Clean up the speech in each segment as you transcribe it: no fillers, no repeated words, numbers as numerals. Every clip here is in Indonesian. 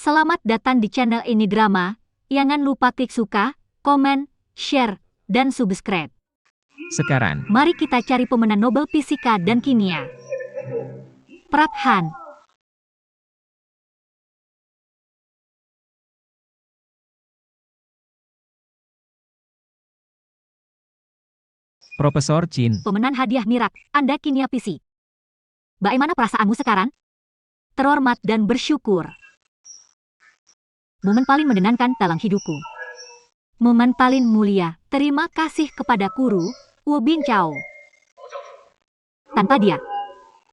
Selamat datang di channel ini drama. Jangan lupa klik suka, komen, share, dan subscribe. Sekarang, Mari kita cari pemenang Nobel Fisika dan Kimia. Prathan. Profesor Chin, Pemenang hadiah Mirak, Anda kimia fisik. Bagaimana perasaanmu sekarang? Terhormat dan bersyukur. Momen paling menyenangkan dalam hidupku. Momen paling mulia, terima kasih kepada guru, Wu Bin Chao. Tanpa dia,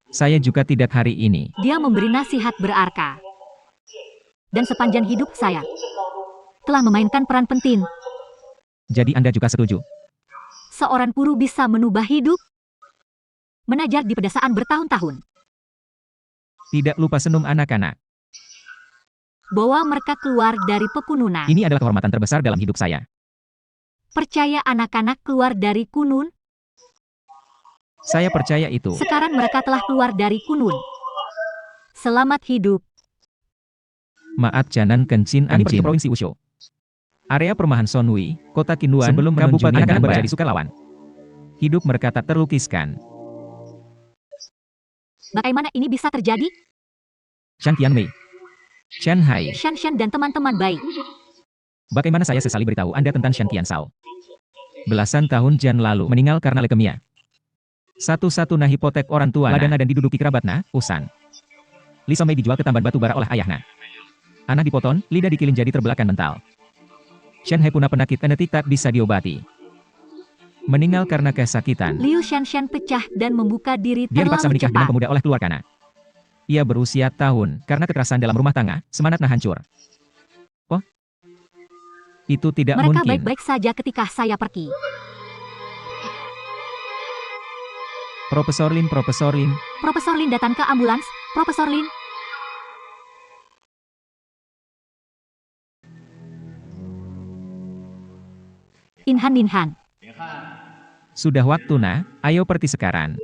saya juga tidak hari ini. dia memberi nasihat berarka. Dan sepanjang hidup saya, telah memainkan peran penting. Jadi Anda juga setuju? Seorang guru bisa mengubah hidup, mengajar di pedesaan bertahun-tahun. Tidak lupa senyum anak-anak. Bawa mereka keluar dari pegunungan. Ini adalah kehormatan terbesar dalam hidup saya. Percaya anak-anak keluar dari kunun. Saya percaya itu. Sekarang mereka telah keluar dari kunun. Selamat hidup. Maat Janan Kencin Ani pergi Provinsi Wushu. Area perumahan Sonwi, Kota Kinduan, sebelum Kabupaten akan menjadi sukarelawan. Hidup mereka tak terlukiskan. Bagaimana ini bisa terjadi? Shan Tianmei, Shanghai. Shan Shan dan teman-teman baik. Bagaimana saya sesali beritahu Anda tentang Shan Tianshao. Belasan tahun Jan lalu meninggal karena leukemia. Satu-satunya hipotek orang tua ladana dan diduduki kerabatna, Usan. Li Somei dijual ke tamban batu bara oleh ayahna. Anak dipotong, lidah dikiling jadi terbelakang mental. Shan Hai punah penyakit genetik tak bisa diobati. Meninggal karena kesakitan. Liu Shan Shan pecah dan membuka diri Dia dipaksa terlalu menikah dengan cepat. pemuda oleh keluarganya. Ia berusia tahun, karena kekerasan dalam rumah tangga, semangatnya hancur. Oh, itu tidak Mereka mungkin. baik-baik saja ketika saya pergi. Profesor Lin. Profesor Lin datang ke ambulans. Profesor Lin. Inhan. Sudah waktunya, ayo pergi sekarang.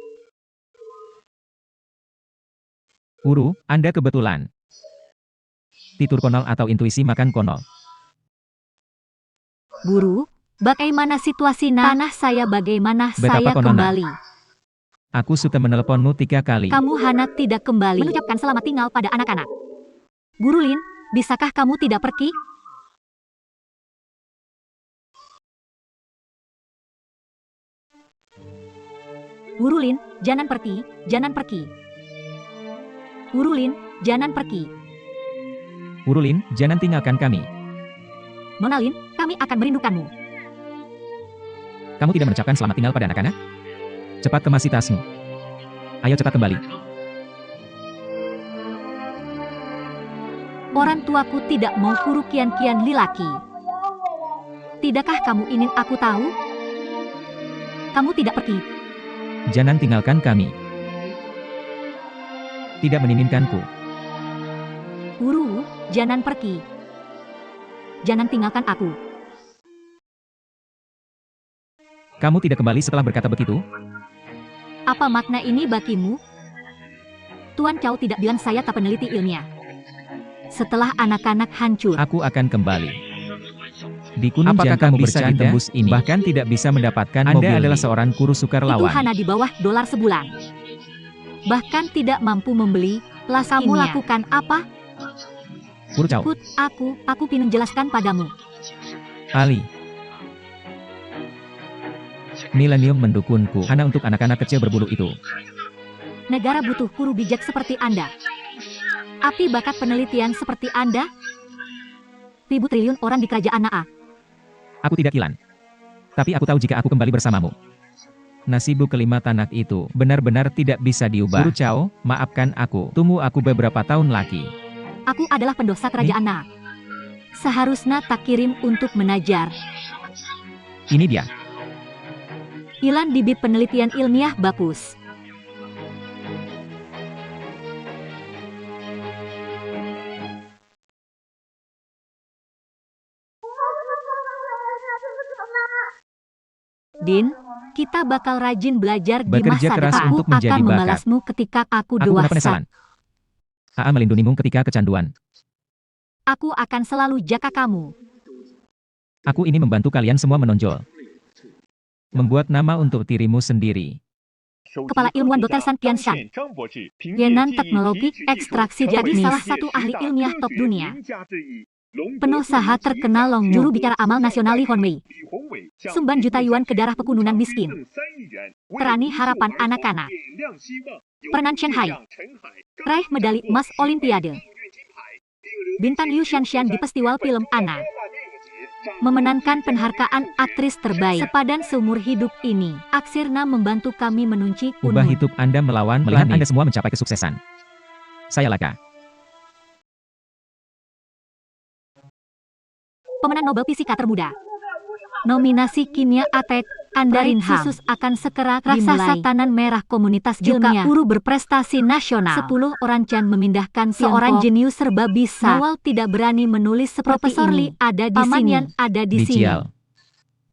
Guru, Anda kebetulan. Tidur konol atau intuisi makan konol. Guru, bagaimana situasi tanah saya? Bagaimana Betapa saya konona. kembali? Aku sudah menelponmu 3 kali. Kamu hana tidak kembali. Mengucapkan selamat tinggal pada anak-anak. Guru Lin, bisakah kamu tidak pergi? Guru Lin, jangan pergi, jangan pergi. Guru Lin, jangan pergi. Guru Lin, jangan tinggalkan kami. Nona Lin, kami akan merindukanmu. Kamu tidak mengucapkan selamat tinggal pada anak-anak? Cepat kemasi tasmu. Ayo cepat kembali. Orang tuaku tidak mau guru kian-kian lilaki. Tidakkah kamu ingin aku tahu? Kamu tidak pergi. Jangan tinggalkan kami. Tidak menginginkanku. Guru, jangan pergi. Jangan tinggalkan aku. Kamu tidak kembali setelah berkata begitu? Apa makna ini bagimu? Tuan Chow tidak bilang saya tak peneliti ilmiah. Setelah anak-anak hancur, Aku akan kembali. Di Gunung Apakah Jangkang kamu bisa bercanda? ditembus ini? Bahkan tidak bisa mendapatkan mobil. Anda adalah seorang guru itu sukarelawan. hanya di bawah $1 sebulan. Bahkan tidak mampu membeli las kamu Kimia. lakukan apa? Guru Chow, Put, aku ingin jelaskan padamu. Ali. Milenium mendukungku hanya untuk anak-anak kecil berbulu itu. Negara butuh guru bijak seperti Anda. Api bakat penelitian seperti Anda? Ribu triliun orang di kerajaan Naa. Aku tidak kilan. Tapi aku tahu jika aku kembali bersamamu. Nasibku kelima tanak itu benar-benar tidak bisa diubah. Guru Chow, maafkan aku. Tunggu aku beberapa tahun lagi. Aku adalah pendosa kerajaan Naa. Seharusnya tak kirim untuk menajar. Ini dia. Ilan bibit penelitian ilmiah bagus. Din, kita bakal rajin belajar di Bekerja masa keras depan. untuk Aku menjadi akan bakat. membalasmu ketika aku Aku punya dewasa. penyesalan. AA melindungimu ketika kecanduan. Aku akan selalu jaga kamu. Aku ini membantu kalian semua menonjol. Membuat nama untuk dirimu sendiri. Kepala ilmuwan Dr. San Qianshan. Yenan teknologi ekstraksi jadi salah satu ahli ilmiah top dunia. Pengusaha terkenal Long juru bicara amal nasional Li Hongwei. Sumban juta yuan ke darah pekununan miskin. Terani harapan anak-anak. Perenan Shanghai. Raih medali emas Olimpiade. Bintang Liu Shanshan di festival film Anna. Memenangkan penghargaan aktris terbaik sepadan seumur hidup ini. Aksirna membantu kami menunci Ubah Kunming. hidup Anda melihat Anda semua mencapai kesuksesan. Saya Laka. Pemenang Nobel Fisika termuda. Nominasi kimia atlet Andarin khusus akan segera raksasa tanan merah komunitas ilmiah guru berprestasi nasional. 10 orang can memindahkan seorang jenius serba bisa. Nawal tidak berani menulis seperti Profesor ini. Li ada di sini. Ada di sini. Dijial.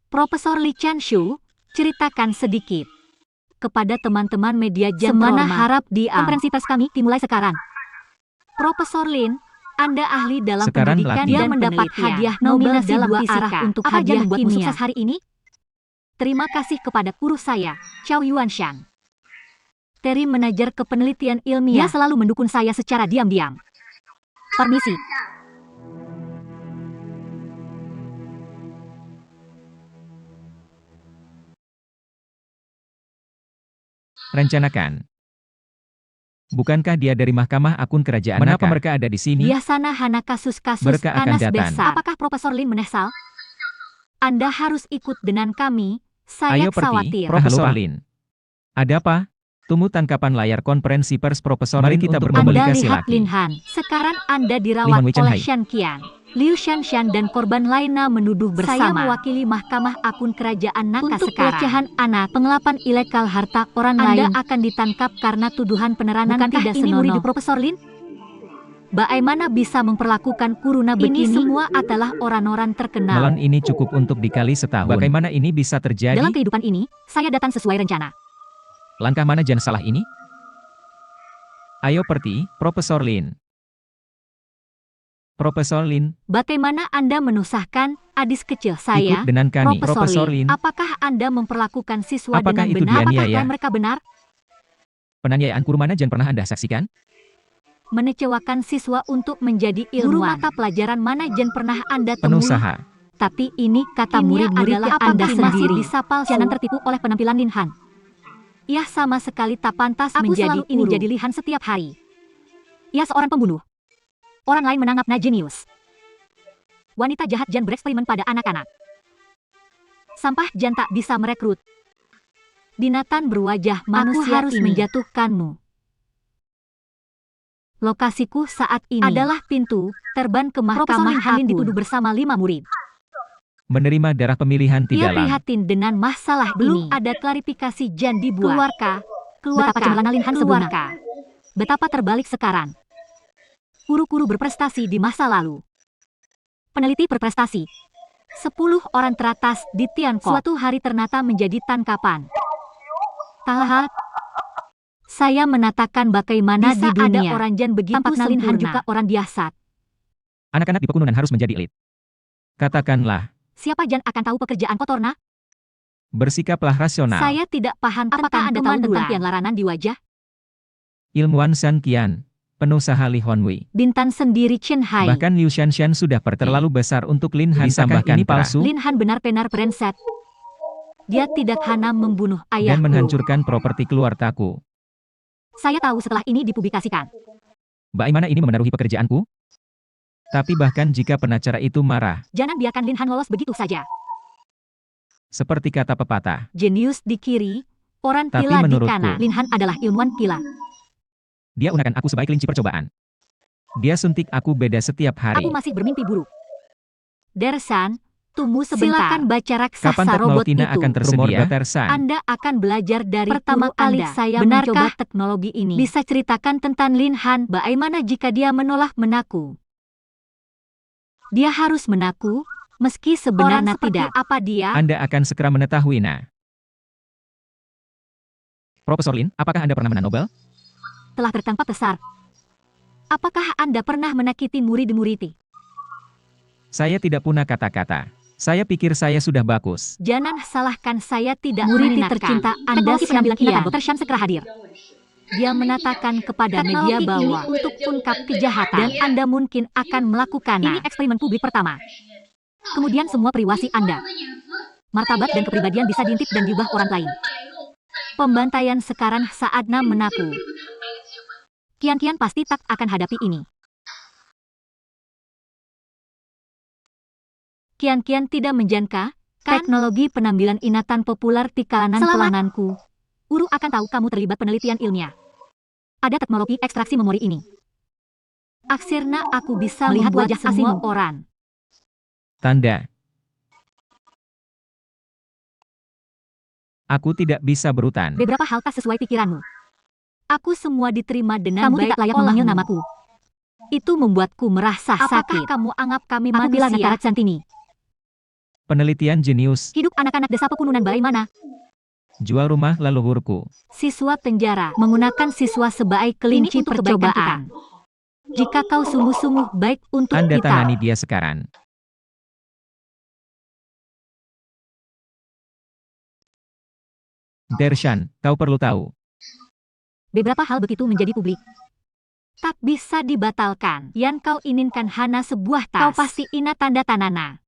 Profesor Li Chanshu, ceritakan sedikit kepada teman-teman media Semana harap diam. Konferensi pers kami dimulai sekarang. Profesor Lin, Anda ahli dalam Sekarang pendidikan latihan. dan mendapat hadiah Nobel dalam fisika untuk hadiah membuatmu sukses hari ini? Terima kasih kepada guru saya, Chow Yuanshan. Terry menajar kepenelitian ilmiah. Dia selalu mendukung saya secara diam-diam. Permisi. Rencanakan. Bukankah dia dari Mahkamah Akun Kerajaan Naka? Mengapa mereka ada di sini? Biasana hana kasus-kasus Mereka akan panas datang. besar. Apakah Profesor Lin menyesal? Anda harus ikut dengan kami. Saya Ayo pergi, khawatir. Profesor Lin. Ada apa? Tunggu tangkapan layar konferensi pers Profesor Lin untuk Anda berkomunikasi lihat lagi. Lin Han. Sekarang Anda Li dirawat Hongwei oleh Shanghai. Shan Qian. Liu Shanshan dan korban lainnya menuduh bersama. Saya mewakili Mahkamah Akun Kerajaan Naka untuk pelecehan anak, pengelapan ilegal harta orang lain. Anda akan ditangkap karena tuduhan peneranan tidak senonoh. Ini murid Profesor Lin? Bagaimana bisa memperlakukan kuruna begini? Ini semua adalah orang-orang terkenal. Malam ini cukup untuk dikali setahun. Bagaimana ini bisa terjadi? Dalam kehidupan ini, saya datang sesuai rencana. Langkah mana Jan salah ini? Ayo pergi, Profesor Lin. Profesor Lin, Bagaimana Anda menusahkan adik kecil saya? ikut dengan kami, Profesor Lin. Apakah Anda memperlakukan siswa Apakah dengan itu benar? dianiaya? Apakah mereka benar? Penganiayaan guru mana Jan pernah Anda saksikan? Mengecewakan siswa untuk menjadi ilmuwan. Guru mata pelajaran mana Jen pernah Anda temui? Penusaha. Tapi ini kata murid-murid yang Anda sendiri. Bisa palsu. Jangan tertipu oleh penampilan Lin Han. Ia sama sekali tak pantas menjadi ini jadi Lin Han setiap hari. Ia seorang pembunuh. Orang lain menganggapnya jenius. Wanita jahat Jan bereksperimen pada anak-anak. Sampah Jan tak bisa merekrut. Binatang berwajah manusia harus menjatuhkanmu. Lokasiku saat ini adalah pintu terbang ke mahkamah. Halin dituduh bersama 5 murid. Menerima darah pemilihan Ia tidak prihatin dengan masalah belum ini. Ada klarifikasi Jan dibuat. Betapa cemerlangnya Lin Han sebelumnya. Betapa terbalik sekarang. Guru-guru berprestasi di masa lalu. Peneliti berprestasi. 10 orang teratas di Tiankong. Suatu hari ternyata menjadi tangkapan. Tahat. Saya menatakan bagaimana bisa di dunia ada orang Jan begitu tampaknya Lin Han juga orang biasa. Anak-anak di pekununan harus menjadi elit. Katakanlah, Siapa Jan akan tahu pekerjaan kotorna? bersikaplah rasional. Saya tidak paham apakah Anda tahu tentang tiang laranan di wajah? Ilmuwan San Qian, penusaha Li Hongwei. Bintan sendiri Chen Hai. Bahkan Liu Shanshan sudah terlalu besar untuk Lin Han. Bisakah ini palsu? Lin Han benar-benar brengsek. Dia tidak hanya membunuh ayahku Dan menghancurkan properti keluargaku. Saya tahu setelah ini dipublikasikan. Bagaimana ini memengaruhi pekerjaanku? Tapi bahkan jika pengacara itu marah, Jangan biarkan Lin Han lolos begitu saja. seperti kata pepatah, Jenius di kiri, orang Tapi gila di menurutku, kanan. Lin Han adalah ilmuwan gila. dia gunakan aku sebagai kelinci percobaan. Dia suntik aku beda setiap hari. Aku masih bermimpi buruk. Dersan, tunggu sebentar. Silakan baca raksasa Kapan robot teknologinya itu. akan tersedia? Tersan. Anda akan belajar dari pertama kali saya mencoba teknologi ini. Bisa ceritakan tentang Lin Han, bagaimana jika dia menolak menaku? Dia harus menaku, meski sebenarnya tidak. Apa dia? Anda akan segera mengetahuinya. Profesor Lin, apakah Anda pernah menang Nobel? Telah tertangkap besar. Apakah Anda pernah menyakiti murid-murid? Saya tidak punya kata-kata. Saya pikir saya sudah bagus. Jangan salahkan saya tidak mengingatkan. Tercinta Anda penampilan ingatan Dr. Shan segera hadir. Dia menatakan kepada media bahwa untuk ungkap kejahatan dan Anda mungkin akan melakukannya. Ini eksperimen publik pertama. Kemudian semua privasi Anda, martabat dan kepribadian bisa diintip dan diubah orang lain. Pembantaian sekarang saatnya menaku. Kian-kian pasti tak akan hadapi ini. Kian-kian tidak menjangka, teknologi penampilan ingatan populer di kalangan pelangganku. Uru akan tahu kamu terlibat penelitian ilmiah. Ada teknologi ekstraksi memori ini. Akhirnya aku bisa melihat wajah semua orang. Tanda. Aku tidak bisa berutan. Beberapa hal tak sesuai pikiranmu. Aku semua diterima dengan kamu baik. Kamu tidak layak memanggil namaku. Itu membuatku merasa sakit. Apakah kamu anggap kami manusia? Aku Natarat Santini. Penelitian jenius. Hidup anak-anak desa pegunungan bagaimana? Jual rumah leluhurku. Siswa penjara menggunakan siswa sebagai kelinci percobaan. Jika kau sungguh-sungguh baik untuk Anda kita. tangani dia sekarang. Dershan, kau perlu tahu. Beberapa hal begitu menjadi publik. Tak bisa dibatalkan. Yang kau inginkan hanya sebuah tas. Kau pasti ingat tanda-tandana.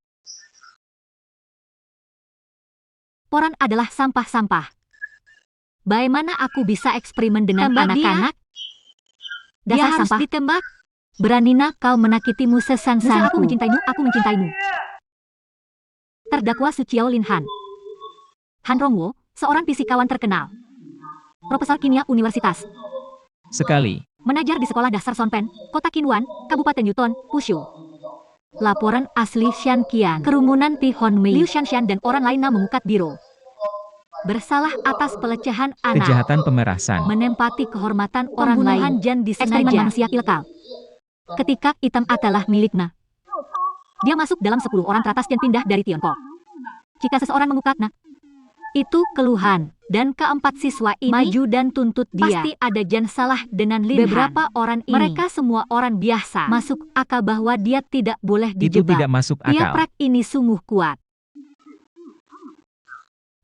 Orang adalah sampah-sampah. Bagaimana aku bisa eksperimen dengan anak-anak? Dia harus sampah. Ditembak. Beraninya kau menakitimu sesan-sanku. Aku mencintaimu, aku mencintaimu. Terdakwa Suciao Lin Han. Han Rongwo, seorang fisikawan terkenal. Profesor kimia universitas. Sekali. Mengajar di sekolah dasar Sonpen, Kota Kinwan, Kabupaten Yuton, Pushu. Laporan asli Shan Qian. Kerumunan Pi Honmei, Liu Shanshan dan orang lainnya mengukat biro. Bersalah atas pelecehan anak. Kejahatan pemerasan. Menempati kehormatan orang lain. Dan disengaja. Manusia ilegal. Ketika hitam adalah miliknya. Dia masuk dalam 10 orang teratas dan pindah dari Tiongkok. Jika seseorang mengukatnya, itu keluhan. Dan keempat siswa ini maju dan tuntut dia. Pasti ada jan salah dengan Lin Han. Beberapa orang ini, mereka semua orang biasa. Masuk akal bahwa dia tidak boleh dijebak. Itu tidak masuk akal. Dia prak ini sungguh kuat.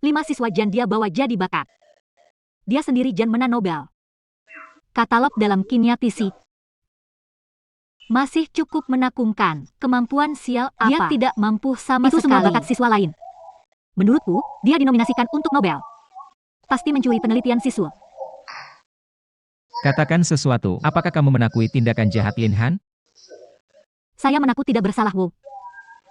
5 siswa jan dia bawa jadi bakat. Dia sendiri jan menang Nobel. Katalog dalam kimia fisik. Masih cukup menakutkan. Kemampuan sial apa? Dia tidak mampu sama itu sekali. Semua bakat siswa lain. Menurutku, dia dinominasikan untuk Nobel. Pasti mencuri penelitian siswa. Katakan sesuatu. Apakah kamu mengakui tindakan jahat Lin Han? Saya mengaku tidak bersalah, Wu.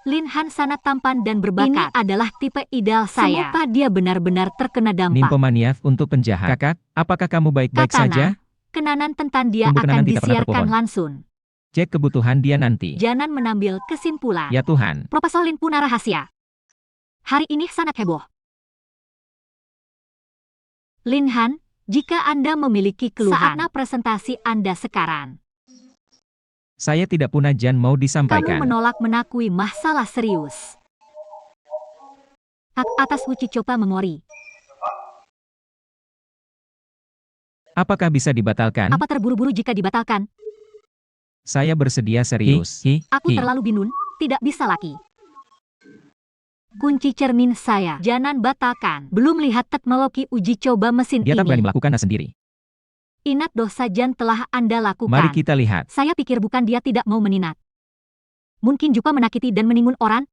Lin Han sangat tampan dan berbakat. Ini adalah tipe ideal saya. Semoga dia benar-benar terkena dampak. Nymphomaniac untuk penjahat. Kakak, apakah kamu baik-baik saja? Kenanan tentang dia akan disiarkan langsung. Cek kebutuhan dia nanti. Jangan mengambil kesimpulan. Ya Tuhan. Profesor Lin punya rahasia. Hari ini sangat heboh. Lin Han, jika Anda memiliki keluhan, saatnya presentasi Anda sekarang. Saya tidak punya jan mau disampaikan. Kamu menolak mengakui masalah serius. Hak atas Uci Coba memori. Apakah bisa dibatalkan? Apa terburu-buru jika dibatalkan? Saya bersedia serius. Aku terlalu bingung, tidak bisa lagi. Kunci cermin saya. Jangan batalkan. Belum lihat teknologi uji coba mesin Dia ini. tak berani melakukannya sendiri. Ingat dosa jan telah Anda lakukan. Mari kita lihat. Saya pikir bukan dia tidak mau meninat. Mungkin juga menakiti dan menimun orang.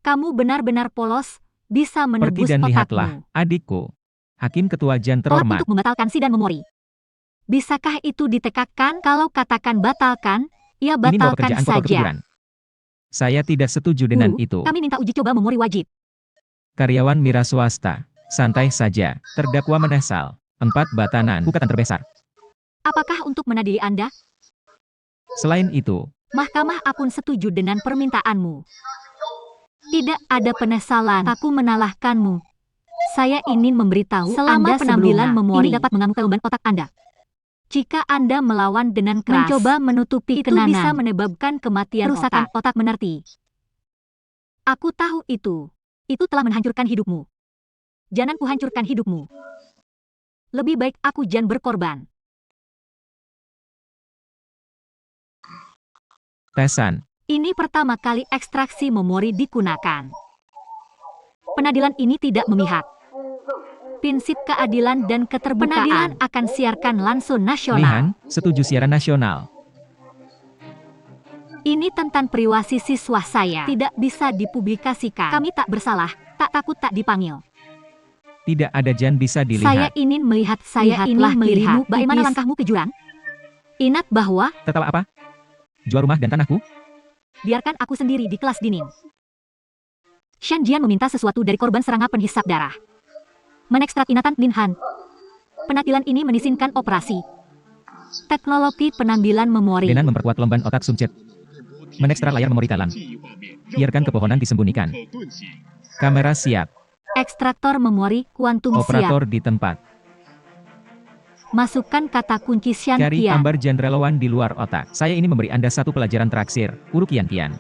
Kamu benar-benar polos, bisa menebus Pergi dan otakmu. lihatlah, adikku. Hakim ketua jan terhormat. Untuk membatalkan sidang memori. Bisakah itu ditekakkan? Kalau katakan batalkan, ya batalkan saja. Saya tidak setuju dengan itu. Kami minta uji coba memori wajib. Karyawan mira swasta. Santai saja. Terdakwa menyesal. 4 batanan. Bukatan terbesar. Apakah untuk menadili Anda? Selain itu, Mahkamah Apun setuju dengan permintaanmu. Tidak ada penyesalan. Aku menalahkanmu. Saya ingin memberitahu selama Anda penampilan memori ini dapat mengamukkan beban otak Anda. Jika Anda melawan dengan keras, mencoba menutupi kenanan, itu bisa menyebabkan kematian kerusakan otak mengerti. Aku tahu itu. Itu telah menghancurkan hidupmu. Jangan kuhancurkan hidupmu. Lebih baik aku jangan berkorban. Tesan. Ini pertama kali ekstraksi memori digunakan. Penadilan ini tidak memihak. Prinsip keadilan dan keterbukaan. Penadilan akan siarkan langsung nasional. Lihan, setuju siaran nasional. Ini tentang privasi siswa saya. Tidak bisa dipublikasikan. Kami tak bersalah, tak takut tak dipanggil. Tidak ada Jan bisa dilihat. Saya ingin melihat, saya ingin melihatmu. Bagaimana langkahmu ke jurang? Ingat bahwa... Tertawa apa? Jual rumah dan tanahku? Biarkan aku sendiri di kelas dinin. Shan Jian meminta sesuatu dari korban serangan penghisap darah. Menekstrak ingatan Lin Han. Penadilan ini mengizinkan operasi. Teknologi penampilan memori. Dengan memperkuat lomban otak Sumcet. Menekstrak layar memori dalam. Biarkan kepohonan disembunyikan. Kamera siap. Ekstraktor memori kuantum Operator siap. di tempat. Masukkan kata kunci Shan Cari Qian. gambar jenderalawan di luar otak. Saya ini memberi Anda satu pelajaran terakhir. Uru Qian.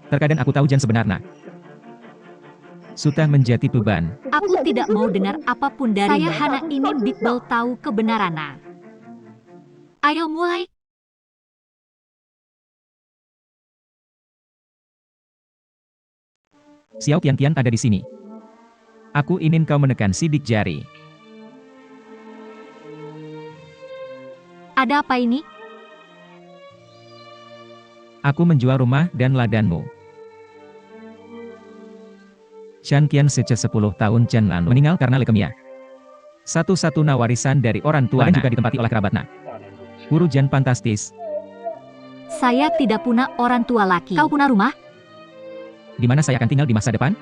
Terkadang aku tahu Jan sebenarnya. Sudah menjadi beban. Aku tidak mau dengar apapun dari saya hanya ingin Big Ball tahu kebenarannya. Ayo mulai. Xiao Qian ada di sini. Aku ingin kau menekan sidik jari. Ada apa ini? Aku menjual rumah dan ladangmu. Shan Qian sejak 10 tahun Jan lalu meninggal karena leukemia. Satu-satunya warisan dari orang tua juga ditempati oleh kerabatnya. Guru Jan fantastis. Saya tidak punya orang tua laki. Kau punya rumah? Di mana saya akan tinggal di masa depan?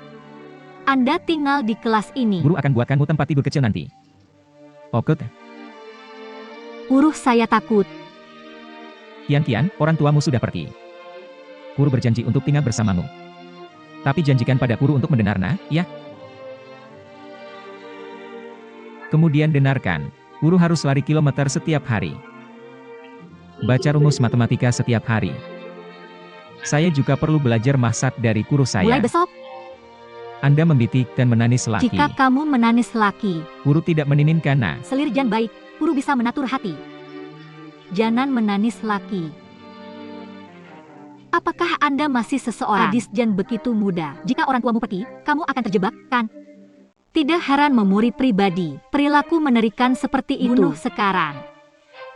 Anda tinggal di kelas ini. Guru akan buatkanmu tempat tidur kecil nanti. Oke. Guru, saya takut. Qian, orang tuamu sudah pergi. Guru berjanji untuk tinggal bersamamu. Tapi janjikan pada guru untuk mendengarnya, ya? Kemudian dengarkan, guru harus lari kilometer setiap hari. Baca rumus matematika setiap hari. Saya juga perlu belajar masak dari guru saya. Mulai besok, Anda membitik dan menangis laki. jika kamu menangis laki, Guru tidak menginginkannya. selir Jan baik, guru bisa menatur hati. Jangan menangis laki. Apakah Anda masih seseorang? Gadis Jan begitu muda. Jika orang tuamu pergi, kamu akan terjebak, kan? Tidak heran memori pribadi. Perilaku mengerikan seperti itu. Bunuh sekarang.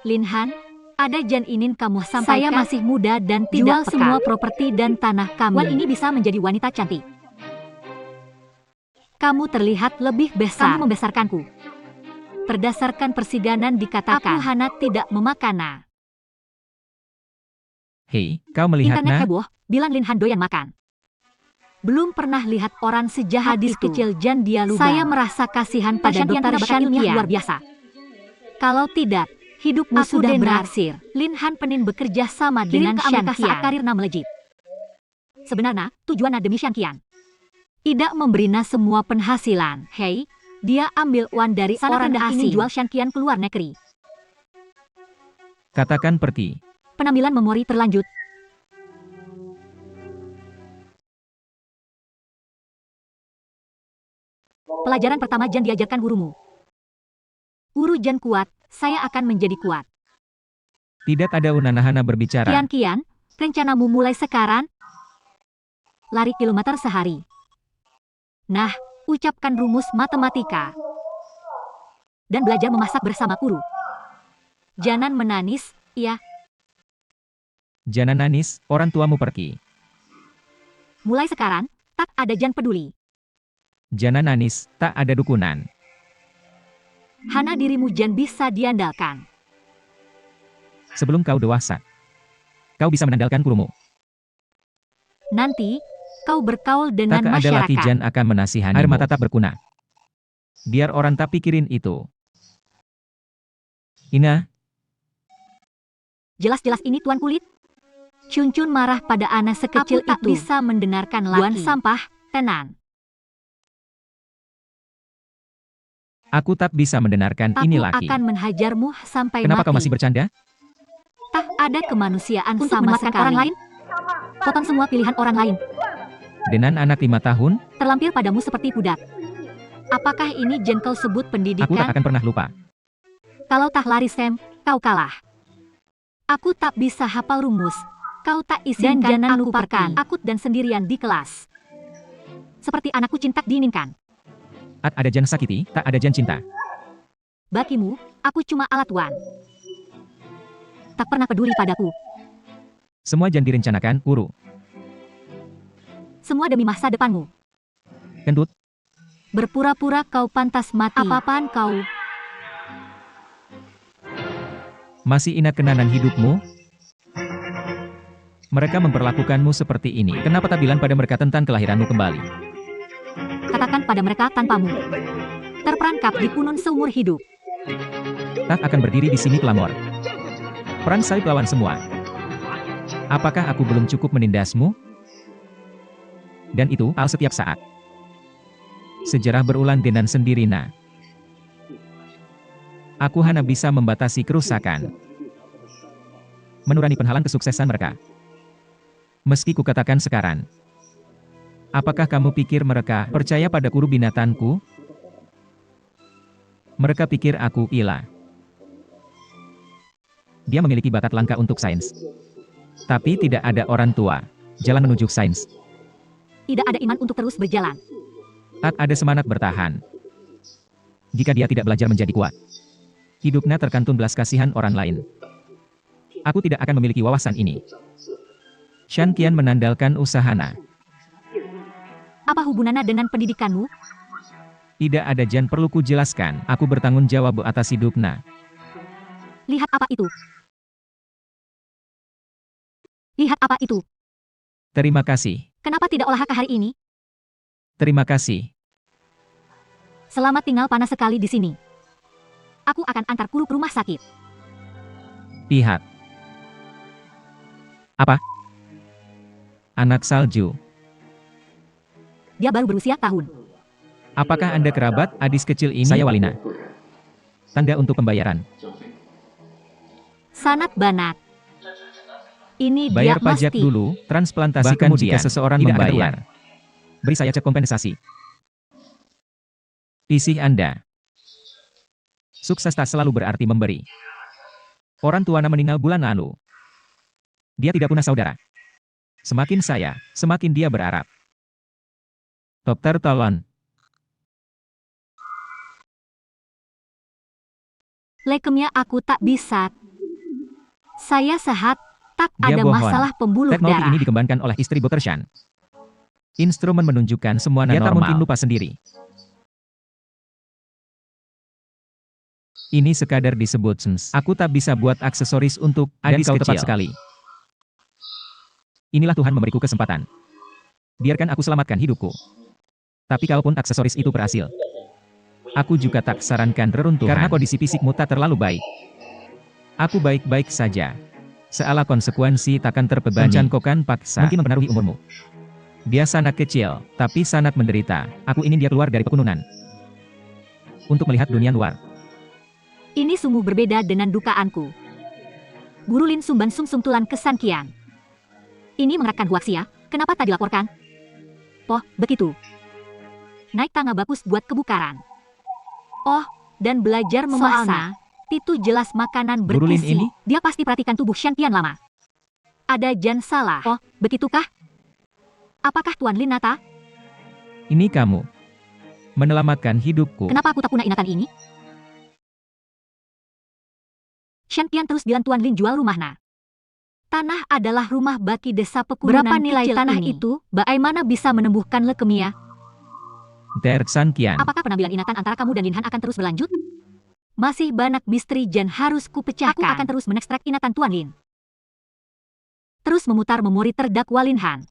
Lin Han, ada Jan ingin kamu sampaikan. Saya masih muda dan tidak peka. Semua properti dan tanah kami. Wan ini bisa menjadi wanita cantik. Kamu terlihat lebih besar. Kamu membesarkanku. Berdasarkan persidangan dikatakan, aku hanya tidak memakannya. Hei, kau melihatnya? Internet heboh, bilang Lin Han doyan makan. Belum pernah lihat orang sejahat itu. Kecil Jan dia lupa. Saya merasa kasihan pada Dr. Shan Qian luar biasa. Kalau tidak, hidupmu sudah berakhir. Lin Han penin bekerja sama dengan Shan Qian. Karirnya melejit. Sebenarnya, tujuannya demi Shan Qian. Tidak memberinya semua penghasilan. Hei, dia ambil uang dari orang asing. Jual Shan Qian ke luar negeri. Katakan pergi. Penampilan memori terlanjut. Pelajaran pertama Jan diajarkan gurumu. Guru Jan kuat, saya akan menjadi kuat. Tidak ada unanahana berbicara. Qian, rencanamu mulai sekarang? Lari kilometer sehari. Nah, ucapkan rumus matematika. Dan belajar memasak bersama guru. Jangan menangis, ya. Jangan nangis, orang tuamu pergi. Mulai sekarang, tak ada Jan peduli. Jangan nangis, tak ada dukungan. Hana dirimu Jan bisa diandalkan. Sebelum kau dewasa, kau bisa mengandalkan gurumu. Nanti, kau bergaul dengan Tak ada masyarakat. laki Jan akan menasihanimu. Air mata tak berguna. Biar orang tak pikirin itu. Ina, Jelas-jelas ini tuan kulit. Cun marah pada anak sekecil itu. Bisa mendengarkan laki. Buang sampah, tenang. aku tak bisa mendengarkan ini laki. Aku akan menhajarmu sampai Kenapa mati. kau masih bercanda? Tak ada kemanusiaan untuk sama sekali. Orang lain? Potong semua pilihan orang lain. Dengan anak 5 tahun, Terlampir padamu seperti budak. Apakah ini Jan kau sebut aku tak pendidikan? akan pernah lupa. Kalau tak lari Sam, kau kalah. Aku tak bisa hafal rumus. Kau tak izinkan dan jangan lupakan takut dan sendirian di kelas. Seperti anak kucing tak diinginkan. Ada jan sakiti, tak ada jan cinta. Bagimu, aku cuma alat Wan. Tak pernah peduli padaku. Semua jan direncanakan, Uru. Semua demi masa depanmu. Gendut. Berpura-pura kau pantas mati. Apapun kau. Masih ingat kenangan hidupmu? Mereka memperlakukanmu seperti ini. Kenapa tak bilang pada mereka tentang kelahiranmu kembali? Katakan pada mereka tanpamu. Terperangkap di kunun seumur hidup. Tak akan berdiri di sini pelamor. Perang salib lawan semua. Apakah aku belum cukup menindasmu? Dan itu hal setiap saat. Sejarah berulang dengan sendirinya. Aku hanya bisa membatasi kerusakan. Menurani penghalang kesuksesan mereka. Meski kukatakan sekarang. Apakah kamu pikir mereka percaya pada guru binatanku? Mereka pikir aku gila. Dia memiliki bakat langka untuk sains. Tapi tidak ada orang tua. Jalan menuju sains. Tidak ada iman untuk terus berjalan. Tak ada semangat bertahan. Jika dia tidak belajar menjadi kuat. Hidupnya tergantung belas kasihan orang lain. Aku tidak akan memiliki wawasan ini. Shan Qian menandalkan usahana. Apa hubungannya dengan pendidikanmu? Tidak ada jan perlu ku jelaskan. Aku bertanggung jawab atas hidupnya. Lihat apa itu? Lihat apa itu? Terima kasih. Kenapa tidak olahraga hari ini? Terima kasih. Selamat tinggal panas sekali di sini. Aku akan antar guru ke rumah sakit. Lihat. Apa? Anak salju. Dia baru berusia tahun. Apakah Anda kerabat adis kecil ini? Saya Walina. Tanda untuk pembayaran. Sangat banat. Ini Bayar dia pajak mesti. dulu, transplantasikan jika seseorang tidak membayar. Beri saya cek kompensasi. Isi Anda. Sukses tak selalu berarti memberi. Orang tuanya meninggal bulan lalu. Dia tidak punya saudara. Semakin saya, semakin dia berharap. Dokter tolong. Leukemia aku tak bisa. Saya sehat, tak Dia ada bohong. masalah pembuluh Teknologi darah. ini dikembangkan oleh istri Dr. Shan. Instrumen menunjukkan semua dia tak mungkin lupa sendiri. Ini sekadar disebut sens. Aku tak bisa buat aksesoris untuk adis kau tepat sekali. Inilah Tuhan memberiku kesempatan. Biarkan aku selamatkan hidupku. Tapi kalaupun aksesoris itu berhasil, aku juga tak sarankan reruntuhan. Karena kondisi fisikmu tak terlalu baik. Aku baik-baik saja. Seala konsekuensi takkan terbebani. Mencangkokkan paksa mungkin mempengaruhi umurmu. Dia sangat kecil, tapi sangat menderita. Aku ingin dia keluar dari pegunungan. Untuk melihat dunia luar. Ini sungguh berbeda dengan dukaanku. Guru Lin Sumban Sum Tulan ke Shan Qian. Ini mengerakkan Huaxia, kenapa tak dilaporkan? Oh, begitu. Naik tangga bagus buat kebukaran. Oh, dan belajar memasak. Itu jelas makanan Guru Lin bergizi. ini? Dia pasti perhatikan tubuh Shan Qian lama. Ada jan salah. Oh, begitukah? Apakah Tuan Lin Nata? Ini kamu. Menyelamatkan hidupku. Kenapa aku tak punya ingatan ini? Shan Qian terus bilang Tuan Lin jual rumahnya. Tanah adalah rumah bagi desa pegunungan. Berapa nilai tanah itu? Bagaimana bisa menumbuhkan leukemia? Der Shan Qian. Apakah penampilan ingatan antara kamu dan Lin Han akan terus berlanjut? Masih banyak misteri Jan harus kupecahkan. Aku akan terus mengekstrak ingatan Tuan Lin. Terus memutar memori terdakwa Lin Han.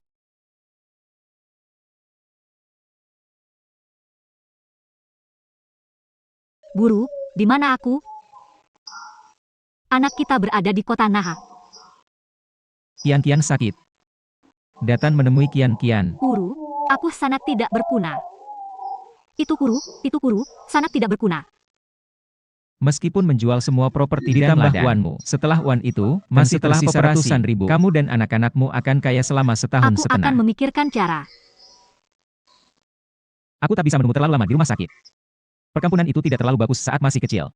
Guru, di mana aku? Anak kita berada di kota Naha. Kian sakit. Datang menemui Kian. Guru, aku sangat tidak berguna. Itu guru, sangat tidak berguna. Meskipun menjual semua properti ditambah uanmu, setelah uan itu, masih telah ratusan ribu. Kamu dan anak-anakmu akan kaya selama setahun Aku setengah. akan memikirkan cara. Aku tak bisa menunggu terlalu lama di rumah sakit. Perkampungan itu tidak terlalu bagus saat masih kecil.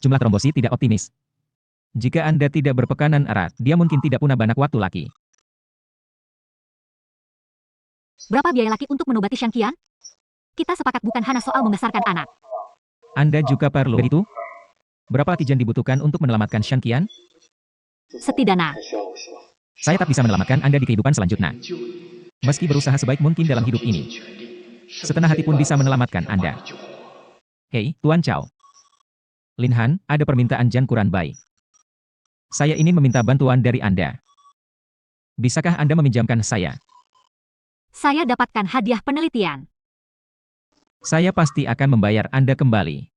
Jumlah trombosit tidak optimis. Jika Anda tidak berpekanan erat, dia mungkin tidak punya banyak waktu lagi. Berapa biaya laki untuk mengobati Shan Qian? Kita sepakat bukan hanya soal membesarkan anak. Anda juga perlu itu? Berapa laki Jan dibutuhkan untuk menyelamatkan Shan Qian? Setidaknya, Saya tak bisa menyelamatkan Anda di kehidupan selanjutnya. Meski berusaha sebaik mungkin dalam hidup ini. Setengah hati pun bisa menyelamatkan Anda. Hei, Tuan Chow. Lin Han, ada permintaan Jan kurang baik. Saya ingin meminta bantuan dari Anda. Bisakah Anda meminjamkan saya? saya dapatkan hadiah penelitian. Saya pasti akan membayar Anda kembali.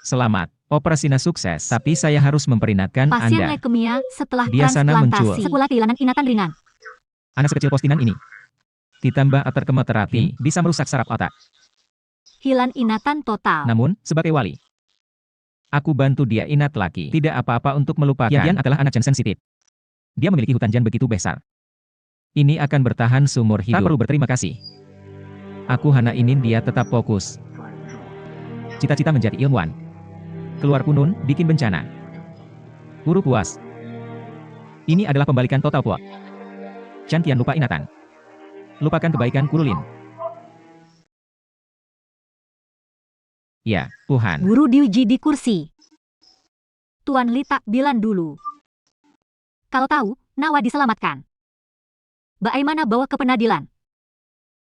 Selamat, operasinya sukses, tapi saya harus memperingatkan Pasien Anda. leukemia setelah Dia sana muncul. transplantasi. Sekolah kehilangan ingatan ringan. Anak sekecil postingan ini. Ditambah atar kemoterapi, bisa merusak saraf otak. Hilang ingatan total. Namun, sebagai wali, aku bantu dia ingat lagi. Tidak apa-apa untuk melupakan. Yan adalah anak Jan sensitif. Dia memiliki hutan Jan begitu besar. Ini akan bertahan seumur hidup. Tak perlu berterima kasih. Aku hanya ingin dia tetap fokus. Cita-cita menjadi ilmuwan. Keluar kunun, bikin bencana. Guru puas. Ini adalah pembalikan total plot. Shan Qian lupa ingatan. Lupakan kebaikan Kurulin. Ya, Tuhan. Guru diuji di kursi. Tuan Li tak bilang dulu. Kalau tahu, Nawa diselamatkan. Bagaimana bawa ke pengadilan?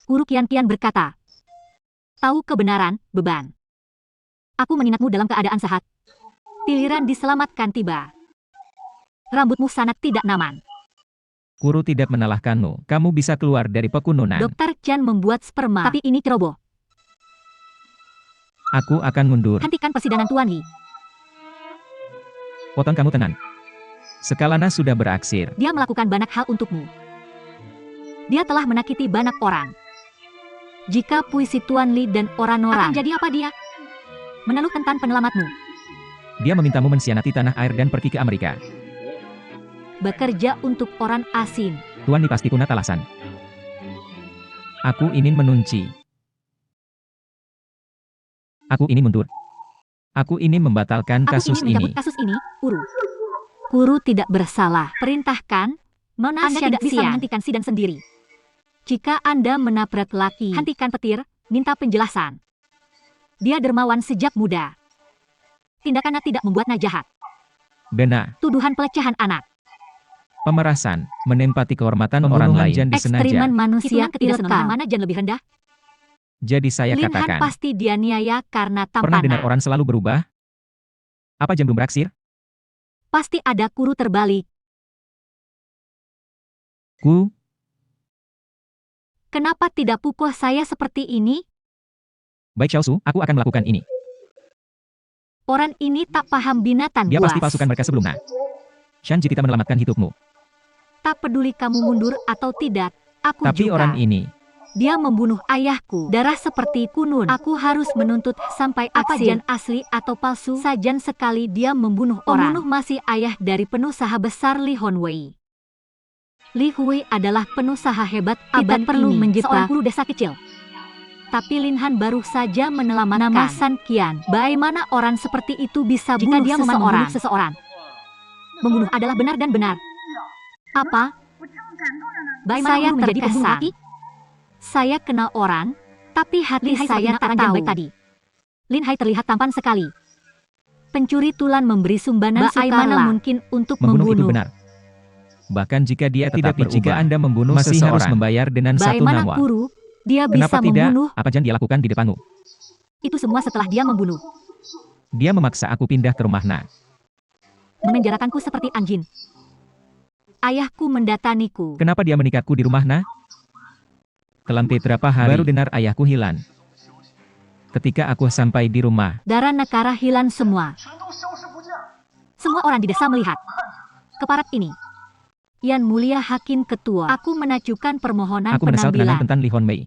Guru Qian berkata. Tahu kebenaran, beban. Aku mengingatmu dalam keadaan sehat. Pilihan diselamatkan tiba. Rambutmu sangat tidak nyaman. Guru tidak menyalahkanmu. Kamu bisa keluar dari pekununan. Dokter Qian membuat sperma. Tapi ini ceroboh. Aku akan mundur. Hentikan persidangan Tuan Li. Potong kamu tenang. Skalana sudah berakhir. Dia melakukan banyak hal untukmu. Dia telah menakiti banyak orang. Jika puisi Tuan Li dan orang-orang, akan jadi apa dia? Meneluh tentang penyelamatmu. Dia memintamu mensianati tanah air dan pergi ke Amerika. Bekerja untuk orang asing. Tuan Li pasti punya alasan. Aku ingin menunci. Aku ingin mundur. Aku ingin membatalkan kasus Aku ingin ini. mencabut kasus ini, Guru. Guru tidak bersalah. Perintahkan, Anda tidak bisa menghentikan sidang sendiri. Jika Anda menabrak laki, hentikan petir, minta penjelasan. Dia dermawan sejak muda. Tindakannya tidak membuatnya jahat. Benar. Tuduhan pelecehan anak. Pemerasan, menempati kehormatan orang lain Jan disengaja. Eksperimen manusia ilkam. Mana Jan lebih rendah? Jadi saya Lin Han katakan, pasti dianiaya karena pernah dengar tampana. orang selalu berubah? Apa Jan belum berakhir? Pasti ada guru terbalik. Kenapa tidak pukul saya seperti ini? Baik Xiaosu, aku akan melakukan ini. Orang ini tak paham binatang Dia buas. pasti pasukan mereka sebelumnya. Shanji tidak menyelamatkan hidupmu. Tak peduli kamu mundur atau tidak, aku Tapi juga. orang ini, Dia membunuh ayahku. Darah seperti kunun. Aku harus menuntut sampai apa Jan asli atau palsu. Sajan sekali dia membunuh orang. Pembunuh masih ayah dari pengusaha besar Li Honwei. Li Hui adalah pengusaha hebat abad perlu menjebak seorang guru desa kecil. Tapi Lin Han baru saja menyelamatkan nama Shan Qian. Bagaimana orang seperti itu bisa jika dia membunuh seseorang? Membunuh adalah benar dan benar. Apa? Bagaimana saya menjadi pembunuh laki? Saya kenal orang, tapi hati saya tak tahu. Baik tadi. Lin Hai terlihat tampan sekali. Pencuri tulan memberi sumbangan bagaimana mungkin untuk membunuh itu membunuh. benar. Bahkan jika dia tetap berubah, jika Anda membunuh masih seseorang, harus membayar dengan satu Bagaimana nyawa. guru? Dia Kenapa bisa tidak? membunuh. Apa Jan dia lakukan di depanmu? Itu semua setelah dia membunuh. Dia memaksa aku pindah ke rumahnya. Memenjarakanku seperti anjing. Ayahku mendatangiku. Kenapa dia menikahku di rumahnya? Dalam beberapa hari, baru dengar ayahku hilang. Ketika aku sampai di rumah, Darah negara hilang semua. Semua orang di desa melihat. Keparat ini. Yang Mulia Hakim Ketua. Aku mengajukan permohonan aku menyesal penampilan. tentang Li Honmei.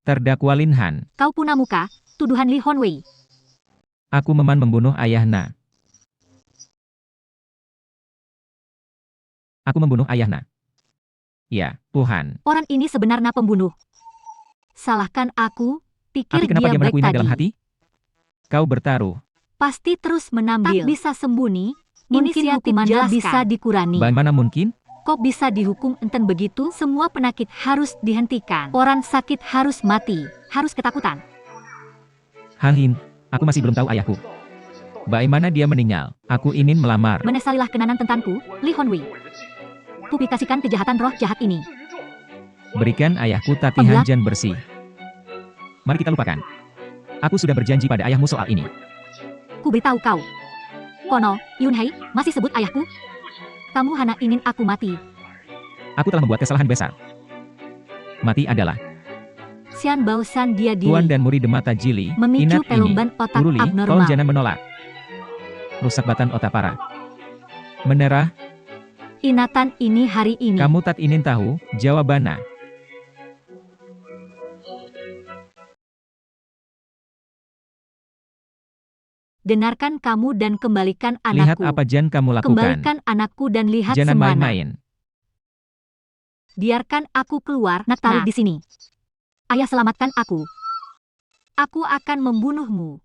Terdakwa Lin Han. Kau punya muka, tuduhan Li Honwei. Aku membunuh ayahnya. Aku membunuh ayahnya. Ya, Tuhan. Orang ini sebenarnya pembunuh. Salahkan aku, pikir Tapi kenapa dia dia baik mengakuinya tadi. dalam hati? Kau bertaruh. Pasti terus menambil. Tak bisa sembunyi, Mungkin hukumannya bisa dikurangi. Bagaimana mungkin? Kok bisa dihukum enten begitu? Semua penyakit harus dihentikan. Orang sakit harus mati, harus ketakutan. Hanhin, aku masih belum tahu ayahku. Bagaimana dia meninggal? Aku ingin melamar. Menyesalilah kenanan tentangku, Li Honwei. Publikasikan kejahatan roh jahat ini. Berikan ayahku tatihan jan bersih. Mari kita lupakan. Aku sudah berjanji pada ayahmu soal ini. Ku beritahu kau. Kono, Yunhei, masih sebut ayahku? Kamu hanya ingin aku mati. Aku telah membuat kesalahan besar. Mati adalah Xian Baosan dia diri. Tuan dan murid mata jili, Memicu inat pelumban ini. otak Uruli, abnormal. kau jangan menolak. Rusak batan otak parah. Menerah, Inatan ini hari ini. kamu tak ingin tahu jawabannya. Dengarkan kamu dan kembalikan Lihat anakku. apa jan kamu lakukan. Kembalikan anakku dan lihat Jangan semana. main-main. Biarkan aku keluar, taruh di sini. Ayah selamatkan aku. Aku akan membunuhmu.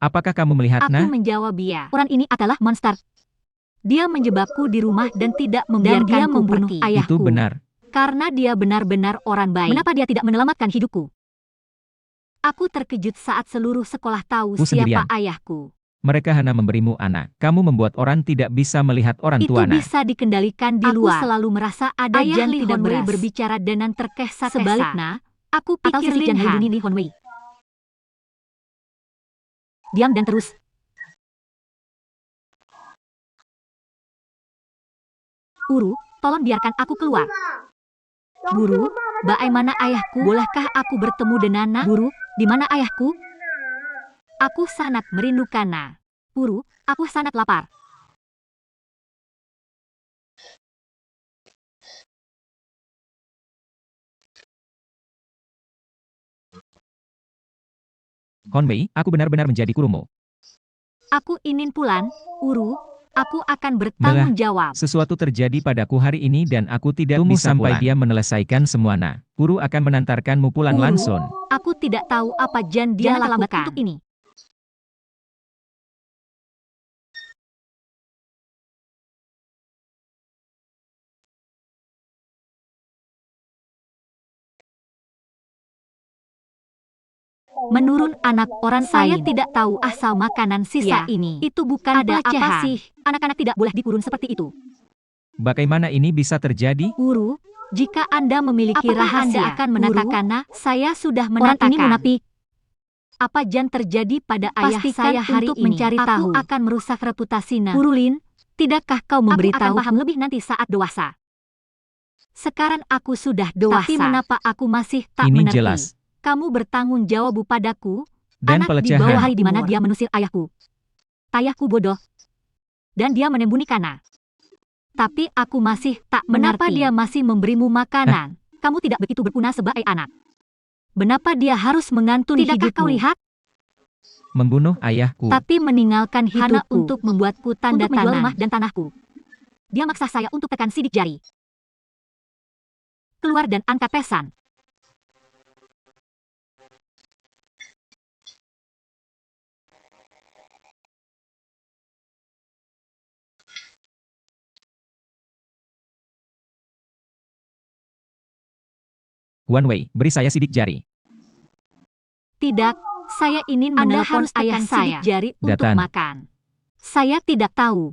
Apakah kamu Aku melihatnya? menjawab ya. Orang ini adalah monster. Dia menjebakku di rumah dan tidak membiarkanku membunuh ayahku. Itu benar. Karena dia benar-benar orang baik. Mengapa dia tidak menyelamatkan hidupku? Aku terkejut saat seluruh sekolah tahu Ku siapa sendirian. ayahku. Mereka hanya memberimu anak. Kamu membuat orang tidak bisa melihat orang Itu tuanya. bisa dikendalikan di luar. Aku selalu merasa ada Ayah Jan Li tidak Honwei berbicara dengan terkesa-kesa. Sebaliknya, aku atau pikir sisi Jan Lin Han. melindungi Li Honwei. Diam dan terus. Uru, tolong biarkan aku keluar. Guru, bagaimana ayahku? Bolehkah aku bertemu dengannya? Guru, di mana ayahku? Aku sangat merindukannya. Guru, aku sangat lapar. Honwei, aku benar-benar menjadi kurumu. Aku ingin pulang, Uru. Aku akan bertanggung jawab. Sesuatu terjadi padaku hari ini dan aku tidak Tunggu bisa sampai pulang. dia menyelesaikan semuanya. Guru akan menantarkanmu pulang Guru, langsung. Aku tidak tahu apa Jan dia Jangan terlambat lakukan untuk ini. Menurut anak orang saya lain. tidak tahu asal makanan sisa Ya, ini. Itu bukan ada apa pelecehan. sih? Anak-anak tidak boleh dikurung seperti itu. Bagaimana ini bisa terjadi? Guru, jika Anda memiliki Apakah rahasia, Anda akan Guru? menatakannya. Saya sudah Orang menatakan. ini munafik. Apa Jan terjadi pada ayah Pastikan saya hari untuk ini? mencari Aku tahu. akan merusak reputasinya. Guru Lin, tidakkah kau memberitahu? Aku akan paham lebih nanti saat dewasa. Sekarang aku sudah dewasa. Tapi mengapa aku masih tak Ini mengerti? jelas. Kamu bertanggung jawab padaku. Dan Anak di bawah pelecehan. hari di mana dia menusir ayahku. Ayahku bodoh. Dan dia menyembunyikannya. Tapi aku masih tak Mengapa mengerti. dia masih memberimu makanan? Kamu tidak begitu berguna sebagai anak. Mengapa dia harus mengantuni Tidakkah hidupmu? kau lihat? Membunuh ayahku. Tapi meninggalkan hanya Hidupku. untuk membuatku tanda Untuk menjual tangan. rumah dan tanahku. Dia maksa saya untuk tekan sidik jari. Keluar dan angkat pesan. One Way, beri saya sidik jari. Tidak, saya ingin Anda menelpon harus ayah tekan sidik saya. jari untuk Datan. makan. Saya tidak tahu.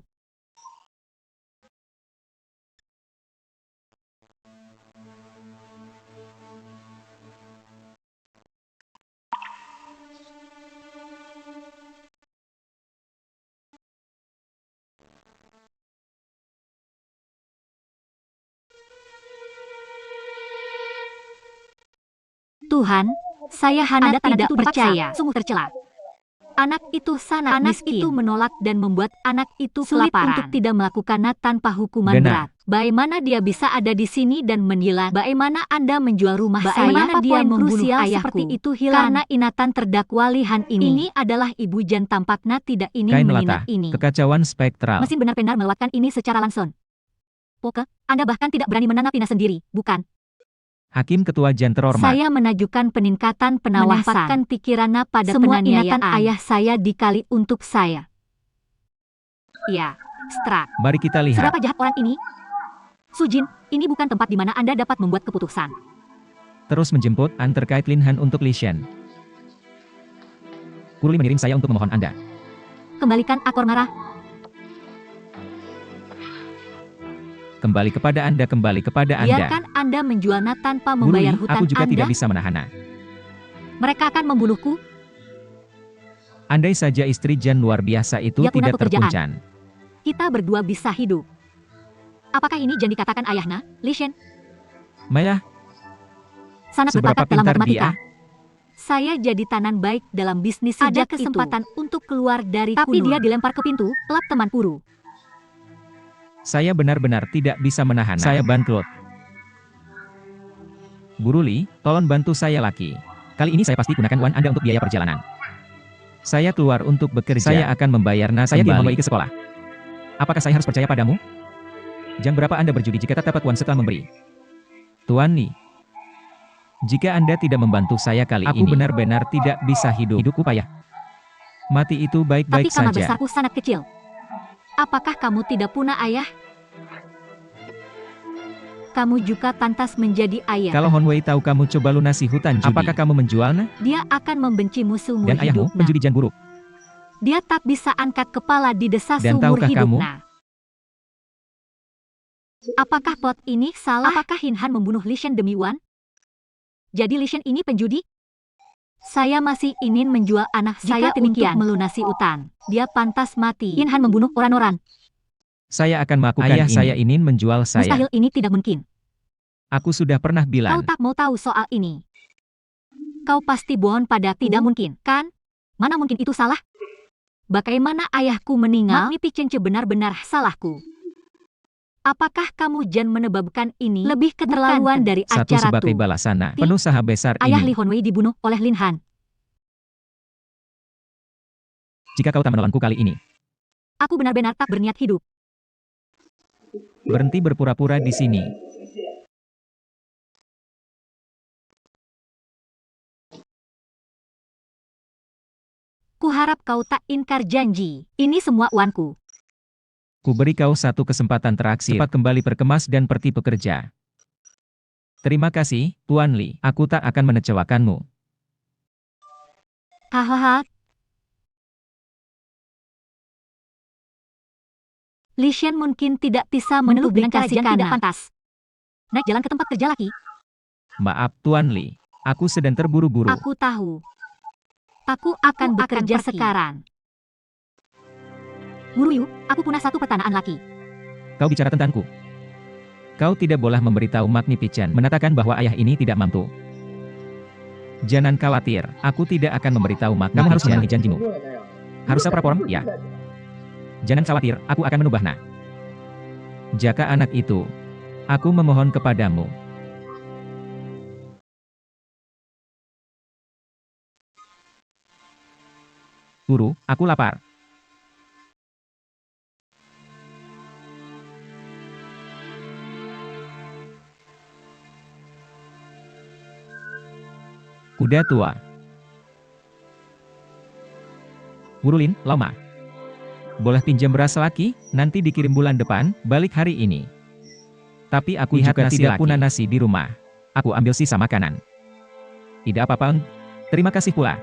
Tuhan, saya hanya Anda tidak itu percaya. dipaksa. Sungguh tercela. Anak itu sangat miskin. Itu menolak dan membuat anak itu sulit Kelaparan. untuk tidak melakukannya tanpa hukuman Benar. berat. Bagaimana dia bisa ada di sini dan menilai? Bagaimana Anda menjual rumah saya? Bagaimana Dia poin membunuh krusial ayahku? seperti itu hilang. Karena inatan terdakwa Lihan ini. Ini adalah ibu Jan tampaknya tidak ingin Kain mengingat melata. ini. Kekacauan spektral. Mesin benar-benar melewatkan ini secara langsung. Poke, Anda bahkan tidak berani menanggapinya sendiri, bukan? Hakim Ketua Jan terhormat. Saya mengajukan peningkatan pengawasan. Menempatkan pikirannya pada Semua penganiayaan ingatan ayah saya dikali untuk saya. Ya, abstrak. Mari kita lihat. Seberapa jahat orang ini? Sujin, ini bukan tempat di mana Anda dapat membuat keputusan. Terus menjemput An terkait Lin Han untuk Li Shen. Kuruli mengirim saya untuk memohon Anda. Kembalikan akor marah. Kembali kepada Anda, kembali kepada Anda. Biarkan Anda menjualnya tanpa membayar Kuruli, hutang aku juga Anda. tidak bisa menahannya. Mereka akan membunuhku. Andai saja istri Jan luar biasa itu Dia punya tidak pekerjaan. terpuncan. Kita berdua bisa hidup. Apakah ini Jan dikatakan ayahnya, Li Shen? Maya, Sangat seberapa berbakat dalam pintar matematika. dia? Saya jadi tanan baik dalam bisnis sejak ada kesempatan untuk keluar dari Tapi Kunur. dia dilempar ke pintu, kelab teman Kuru. Saya benar-benar tidak bisa menahan. Saya bangkrut. Guru Li, tolong bantu saya lagi. Kali ini saya pasti gunakan uang Anda untuk biaya perjalanan. Saya keluar untuk bekerja. Saya akan membayarnya saya kembali ke sekolah. Apakah saya harus percaya padamu? Jam berapa Anda berjudi jika tak dapat uang setelah memberi? Tuan Li, jika Anda tidak membantu saya kali ini, aku benar-benar tidak bisa hidup. Hidupku payah. Mati itu baik-baik Tapi kamar saja. besarku sangat kecil. Apakah kamu tidak punya ayah? Kamu juga pantas menjadi ayah. Kalau Hon Wei tahu kamu coba lunasi hutan judi, apakah kamu menjualnya? Dia akan membencimu seumur Dan ayahmu, hidupnya. penjudi Jan buruk. Dia tak bisa angkat kepala di desa Dan seumur tahukah kamu? hidupnya. Apakah plot ini salah? Apakah Hin Han membunuh Li Shen demi Wan? Jadi Li Shen ini penjudi? Saya masih ingin menjual anak saya untuk melunasi utang. Dia pantas mati. Hin Han membunuh orang-orang. Saya akan melakukan Ayah ini. Saya ingin menjual saya. Mustahil ini tidak mungkin. Aku sudah pernah Kau bilang. tak mau tahu soal ini. Kau pasti bohong pada tidak mungkin, kan? Mana mungkin itu salah? Bagaimana ayahku meninggal? Magnificence benar-benar salahku. Apakah kamu Jan menebabkan ini? Lebih keterlaluan dari Satu acara sebagai tu. balasan penusaha besar Ayah Li ini. Hon Wei dibunuh oleh Lin Han. Jika kau tak menolongku kali ini, Aku benar-benar tak berniat hidup. berhenti berpura-pura di sini. Kuharap kau tak ingkar janji. Ini semua uangku. Ku beri kau satu kesempatan terakhir. Cepat kembali berkemas dan pergi bekerja. Terima kasih, Tuan Li. Aku tak akan mengecewakanmu. Hahaha. Li Shen mungkin tidak bisa meneluh dengan cara Jan tidak pantas. Naik jalan ke tempat kerja lagi. Maaf, Tuan Li. Aku sedang terburu-buru. Aku tahu. Aku akan bekerja sekarang. Guru Yu, aku punya satu pertanyaan lagi. Kau bicara tentangku. Kau tidak boleh memberitahu Magnificent menatakan bahwa ayah ini tidak mampu. Jangan khawatir, aku tidak akan memberitahu Magnificent. Kamu harus memenuhi janjimu. Harus apa orang? Ya. Jangan khawatir, aku akan mengubahnya. Jaka anak itu, aku memohon kepadamu. Guru, aku lapar. Kuda tua. Guru Lin, lama. Boleh pinjam beras lagi? Nanti dikirim bulan depan, balik hari ini. Tapi aku juga tidak punya nasi di rumah. Aku ambil sisa makanan. Tidak apa-apa. Terima kasih pula.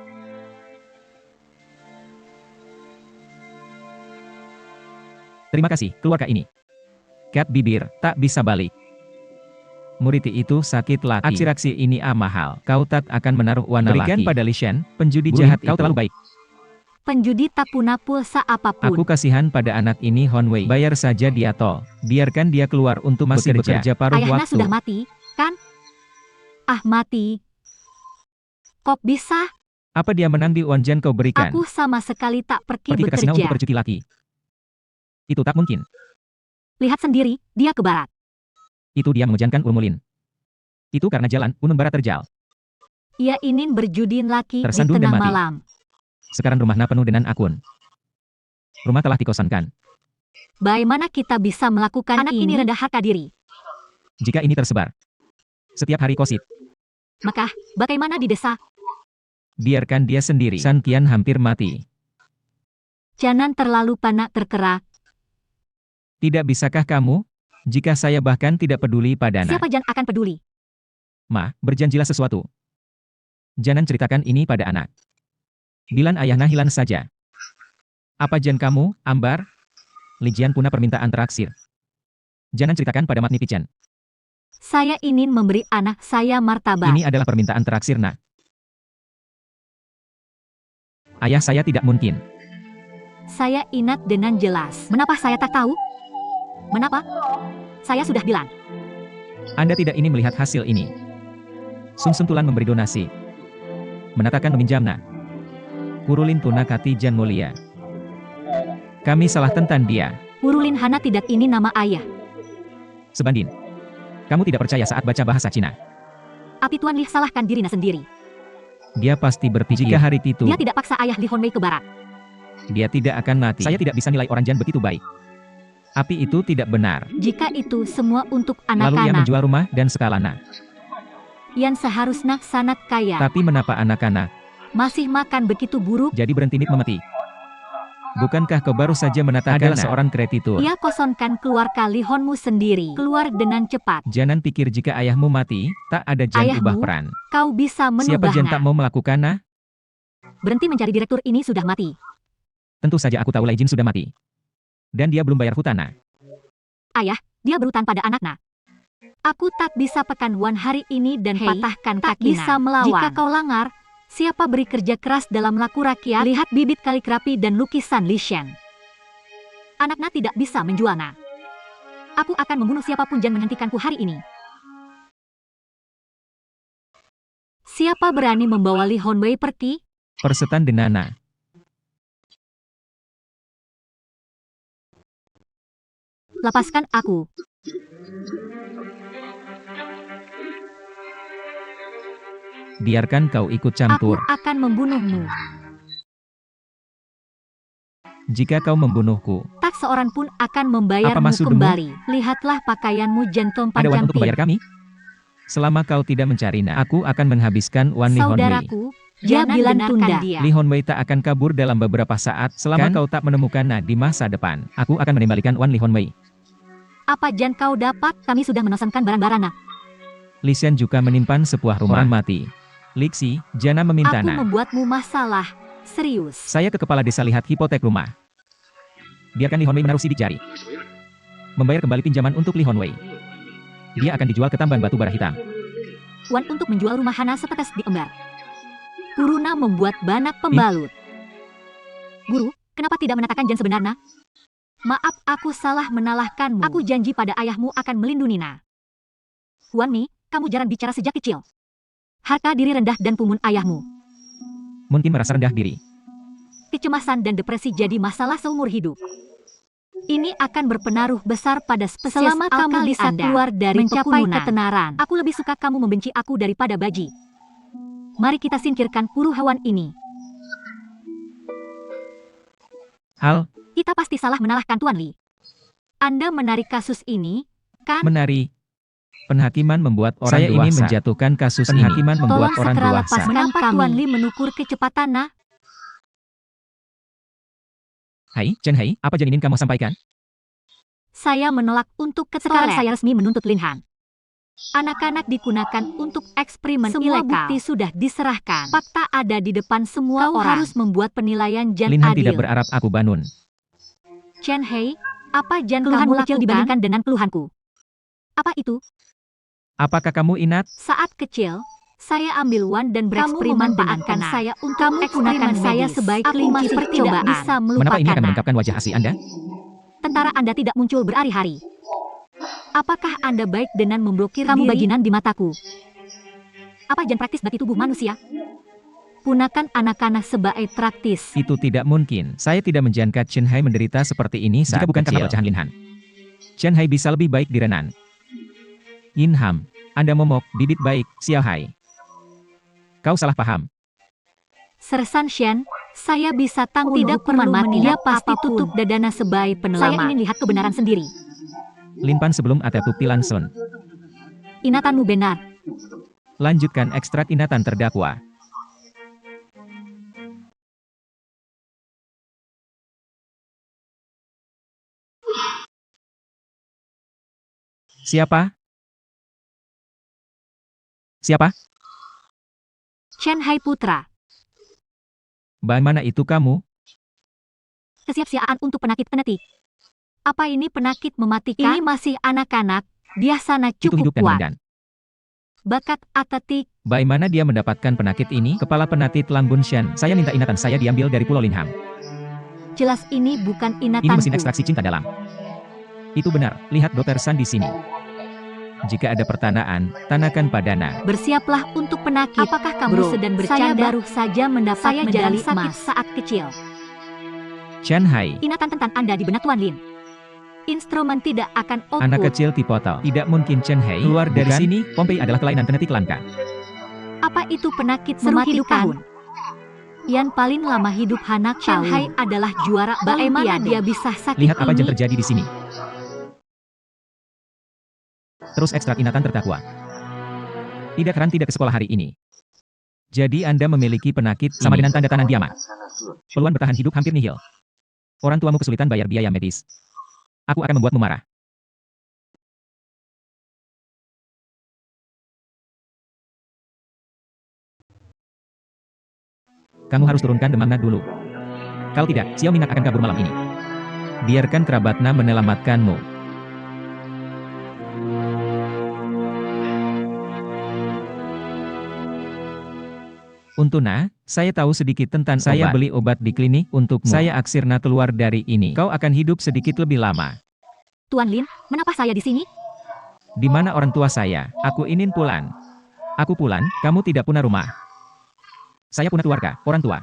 Terima kasih, keluarga ini. Kat bibir, tak bisa balik. Murid itu sakit lagi. Aksi-aksi ini mahal. Kau tak akan menaruh uang lagi. Berikan pada Li Shen, penjudi jahat kau terlalu baik. Penjudi tak punya pulsa apapun. Aku kasihan pada anak ini Hon Wei. Bayar saja dia tol. Biarkan dia keluar untuk masih bekerja paruh Ayahnya waktu. sudah mati, kan? Ah, mati. Kok bisa? Apa dia menang di uang Jan kau berikan? Aku sama sekali tak pergi Pergi ke kasino untuk bekerja. bercuti lagi. Itu tak mungkin. Lihat sendiri, dia ke barat. Itu dia mengejankan Ulmulin. Itu karena jalan Unun Barat terjal. Ia ingin berjudi lagi di Tersandung dan tengah mati. malam. Sekarang rumahnya penuh dengan akun. Rumah telah dikosongkan. Bagaimana kita bisa melakukan anak ini rendah harga diri? Jika ini tersebar setiap hari kosit, Maka, bagaimana di desa? biarkan dia sendiri. San Qian hampir mati. Jangan terlalu panak terkera. Tidak bisakah kamu? Jika saya bahkan tidak peduli padana. Siapa Jan akan peduli? Ma, berjanjilah sesuatu. Jangan ceritakan ini pada anak. Bilan ayah Nahilan saja. Apa Jan kamu, Ambar? Lijian punah permintaan terakhir. Jangan ceritakan pada Matni Pican. Saya ingin memberi anak saya martabak. Ini adalah permintaan terakhir, nak. Ayah saya tidak mungkin. Saya ingat dengan jelas. Mengapa saya tak tahu? Mengapa? Saya sudah bilang. Anda tidak ingin melihat hasil ini. Sungsum Tulan memberi donasi. Menatakan meminjamna. Kurulin tuna kati Jan mulia. Kami salah tentang dia. Purulin Hana tidak ini nama ayah. Sebandin. Kamu tidak percaya saat baca bahasa Cina. Api Tuan Li salahkan dirinya sendiri. Dia pasti berpikir jika hari itu Dia tidak paksa ayah Li Honwei ke barat. dia tidak akan mati. Saya tidak bisa nilai orang Jan begitu baik. Api itu tidak benar. Jika itu semua untuk Lalu ia anak-anak, menjual rumah dan sekalana. yang seharusnya sangat kaya, Tapi menapa anak-anak masih makan begitu buruk? jadi berhenti memati? Bukankah kau baru saja menatakan adalah seorang kreditur? Ia kosongkan keluarga Li Honmu sendiri. Keluar dengan cepat. Jangan pikir jika ayahmu mati, tak ada Jan Ayahmu? ubah peran. Kau bisa Siapa Jan tak menubahnya. mau melakukannya? Berhenti mencari direktur ini sudah mati. Tentu saja aku tahu Lai Jin sudah mati. Dan dia belum bayar hutana. Ayah, dia berutang pada anaknya. Aku tak bisa pekan Wan hari ini dan patahkan tak bisa melawan. Jika kau langgar, siapa beri kerja keras dalam laku rakyat? Lihat bibit kaligrafi dan lukisan Li Shen. Anaknya tidak bisa menjualnya. Aku akan membunuh siapapun yang menghentikanku hari ini. Siapa berani membawa Li Honwei pergi? Persetan denana. Lepaskan aku. Biarkan kau ikut Aku campur. akan membunuhmu. Jika kau membunuhku, Tak seorang pun akan membayarmu maksudmu? kembali. Lihatlah pakaianmu jantung ada uang panjang untuk membayar kami? Selama kau tidak mencarinya, aku akan menghabiskan Wan Li Honwei. Saudaraku, dia bilang tunda. Li Honwei tak akan kabur dalam beberapa saat. Selama kau tak menemukannya di masa depan, aku akan mengembalikan Wan Li Honwei. Apa Jan kau dapat? Kami sudah memesankan barang-barangnya. Li Xian juga menimpan sebuah rumah. Orang mati. Lixi, Jana Aku memintana. membuatmu masalah. Serius. Saya ke kepala desa lihat hipotek rumah. Biarkan Li Honwei menaruh sidik jari. Membayar kembali pinjaman untuk Li Honwei. Dia akan dijual ke tambang batu bara hitam. Wan untuk menjual rumah Hana setetes di embar. Kuruna membuat banyak pembalut. Guru, kenapa tidak menatakan Jan sebenarnya? Maaf, aku salah menalahkanmu. Aku janji pada ayahmu akan melindunginya. Huan Mi, kamu jarang bicara sejak kecil. Harga diri rendah dan pumun ayahmu. Mungkin merasa rendah diri. Kecemasan dan depresi jadi masalah seumur hidup. Ini akan berpengaruh besar pada spesies selama kamu bisa keluar dari mencapai ketenaran. Aku lebih suka kamu membenci aku daripada Baji. Mari kita singkirkan puru hewan ini. Hal, Kita pasti salah menalahkan Tuan Li. Anda menarik kasus ini, kan? menari. Penhakiman membuat orang Saya dewasa. ingin menjatuhkan kasus ini. Penhakiman membuat Tolong orang segera dewasa. lepaskan Mengapa Tuan Li menukur kecepatannya? Hai, Chen Hai, apa yang ingin kamu sampaikan? Saya menolak untuk sekarang saya resmi menuntut Lin Han. Anak-anak digunakan untuk eksperimen semua ilegal. Bukti sudah diserahkan. Fakta ada di depan semua orang. Harus membuat penilaian Jan Lin Han adil. tidak berharap aku banun. Chen Hei, apa Jan keluhanmu kecil dibandingkan dengan keluhanku? Apa itu? Apakah kamu ingat? Saat kecil, saya ambil Wan dan bereksperimen memanfaatkan saya untuk kamu gunakan saya sebaik kelinci percobaan. Bisa Mengapa ini akan melupakannya. melengkapkan wajah asli Anda? Tentara Anda tidak muncul berhari-hari. Apakah Anda baik dengan memblokir kamu baginan di mataku? Apa Jan praktis bagi tubuh manusia? Gunakan anak-anak sebagai praktis. Itu tidak mungkin. Saya tidak menjangka Chen Hai menderita seperti ini saat Jika bukan kecil. karena Pecahan Lin Han. Chen Hai bisa lebih baik di Renan. Yin Ham, Anda momok, bibit baik, Xiao Hai. Kau salah paham. Sersan Shen, saya bisa tanggung tidak perlu mati. Dia pasti tutup dadana sebagai penyelamat. Saya ingin lihat kebenaran sendiri. Limpan sebelum Atetu Pilanson. Inatanmu benar. Lanjutkan ekstrak inatan terdakwa. Siapa? Siapa? Chen Hai Putra. Bagaimana itu kamu? Kesiapsiagaan untuk penakit penetik. Apa ini penakit mematikan? Ini masih anak-anak. Dia sana Itu cukup hidup dan kuat. menggan. Bakat atletik. Bagaimana dia mendapatkan penakit ini? Kepala penakit Lambun Shen. Saya minta ingatan saya diambil dari Pulau Linham. Jelas ini bukan Ini inatanku. mesin ekstraksi cinta dalam. Itu benar. Lihat Dr. San di sini. Jika ada pertanyaan, tanyakan padana. Bersiaplah untuk penakit. Apakah kamu sedang bercanda? Saya baru saja mendapat medali emas saat kecil. Chen Hai. Ingatan tentang Anda di benak Tuan Lin. Instrumen tidak akan oku. Anak kecil tipotol. Tidak mungkin Chen Hai keluar dari sini. Pompei adalah kelainan genetik langka. Apa itu penakit mematikan? Yang paling lama hidup Hanak Chen Hai adalah juara Bagaimana dia bisa sakit Lihat apa ini? yang terjadi di sini. Terus ekstrak ingatan terdakwa. Tidak heran tidak ke sekolah hari ini. Jadi Anda memiliki penakit sama dengan tanda tangan Diama. Peluang bertahan hidup hampir nihil. Orang tuamu kesulitan bayar biaya medis. Aku akan membuatmu marah. Kamu harus turunkan demamnya dulu. Kalau tidak, Xiao Minat akan kabur malam ini. Biarkan kerabatnya menyelamatkanmu. Untuna, saya tahu sedikit tentang saya beli obat di klinik untukmu. Saya aksirna keluar dari ini. Kau akan hidup sedikit lebih lama. Tuan Lin, mengapa saya di sini? Di mana orang tua saya? Aku ingin pulang. Aku pulang, kamu tidak punya rumah. Saya punya keluarga, orang tua.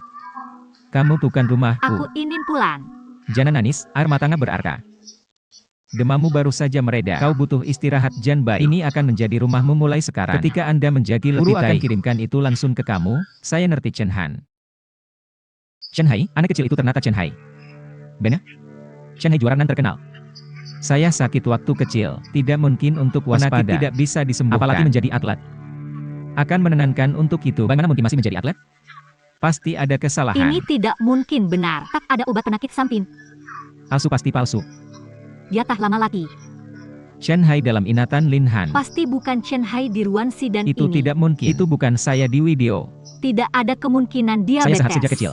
Kamu bukan rumahku. Aku ingin pulang. Jangan nangis, air matanya berarka. Demammu baru saja mereda. Kau butuh istirahat Jan baik. Ini akan menjadi rumahmu mulai sekarang. Ketika Anda menjadi lebih baik, guru akan kirimkan itu langsung ke kamu. Saya ngerti Chen Han. Chen Hai, anak kecil itu ternyata Chen Hai. Benar? Chen Hai juara nan terkenal. Saya sakit waktu kecil. Tidak mungkin untuk waspada. Penyakit tidak bisa disembuhkan. Apalagi menjadi atlet. Akan menenangkan untuk itu. Bagaimana mungkin masih menjadi atlet? Pasti ada kesalahan. Ini tidak mungkin benar. Tak ada obat penakit samping. Palsu pasti palsu. Dia tak lama lagi. Chen Hai dalam ingatan Lin Han. Pasti bukan Chen Hai di ruang sidang Itu ini. tidak mungkin. Itu bukan saya di video. Tidak ada kemungkinan dia Saya betes. sehat sejak kecil.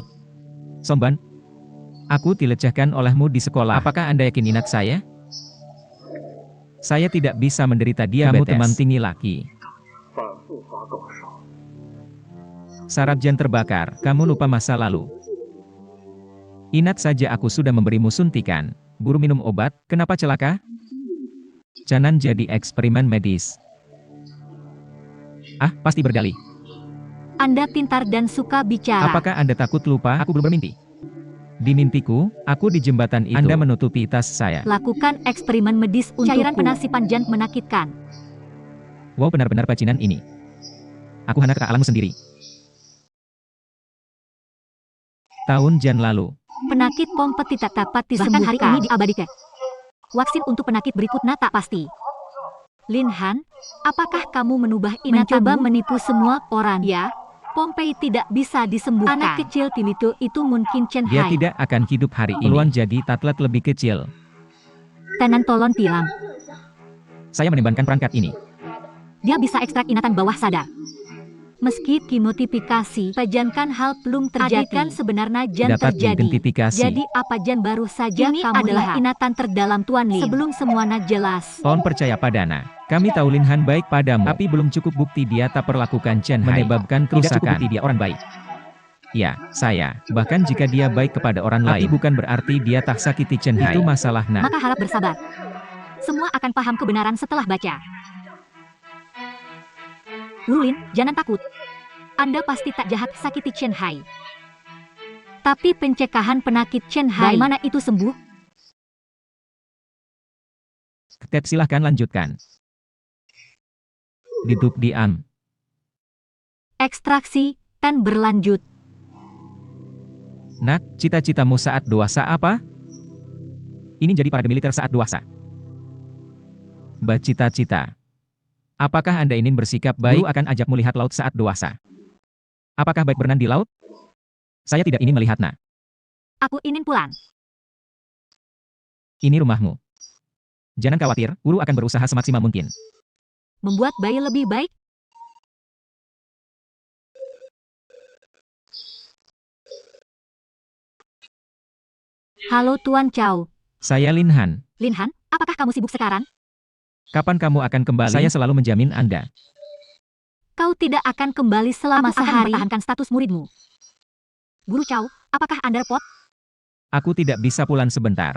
Somban, aku dilecehkan olehmu di sekolah. Apakah Anda yakin ingat saya? Saya tidak bisa menderita diabetes. Kamu teman tinggi laki. Saraf jan terbakar, kamu lupa masa lalu. Ingat saja aku sudah memberimu suntikan. Guru minum obat, kenapa celaka? Jangan jadi eksperimen medis. Ah, pasti berdalih. Anda pintar dan suka bicara. Apakah Anda takut lupa? Aku belum bermimpi. Di mimpiku, aku di jembatan itu. Anda menutupi tas saya. Lakukan eksperimen medis untuk cairan penasipan jan menakitkan. Wow, benar-benar bacinan ini. Aku hendak ke alammu sendiri. Tahun jan lalu. Penakit pompa tidak dapat disembuhkan. Bahkan hari ini diabadikan. Vaksin untuk penakit berikutnya tak pasti. Lin Han, apakah kamu menubah inatanmu? Mencoba menipu semua orang? Ya, Pompei tidak bisa disembuhkan. Anak kecil Timito itu mungkin Chen Hai. Dia tidak akan hidup hari ini. Peluang jadi atlet lebih kecil. Tenan tolong bilang. Saya menimbangkan perangkat ini. Dia bisa ekstrak ingatan bawah sadar. Meski kimotifikasi, pajankan hal belum terjadi. Kan sebenarnya jan Dapat terjadi. diidentifikasi. Jadi apa jan baru saja ini kamu adalah ingatan terdalam Tuan Lin. Sebelum semuanya jelas. Tolong percaya padana. Kami tahu Lin Han baik padamu. Tapi belum cukup bukti dia tak perlakukan Chen Hai. Menyebabkan kerusakan. Tidak cukup bukti dia orang baik. Ya, saya. Bahkan jika dia baik kepada orang lain. Tapi bukan berarti dia tak sakiti Chen Hai. Itu masalahnya. Maka harap bersabar. Semua akan paham kebenaran setelah baca. Lulin, jangan takut. Anda pasti tak jahat sakiti Chen Hai. Tapi pencegahan penyakit Chen Hai, bagaimana itu sembuh? Ted, silahkan lanjutkan. Duduk diam. Ekstraksi, dan berlanjut. Nak, cita-citamu saat dewasa apa? Ini jadi parade militer saat dewasa. Bercita-cita. Apakah Anda ingin bersikap baik? Guru akan ajakmu lihat laut saat dewasa. Apakah baik berenang di laut? Saya tidak ingin melihatnya. Aku ingin pulang. Ini rumahmu. Jangan khawatir, guru akan berusaha semaksimal mungkin. Membuat bayi lebih baik? Halo Tuan Chow. Saya Lin Han. Lin Han, apakah kamu sibuk sekarang? Kapan kamu akan kembali? Saya selalu menjamin Anda. Kau tidak akan kembali selama Aku akan sehari. Mempertahankan status muridmu. Guru Chow, apakah Anda repot? Aku tidak bisa pulang sebentar.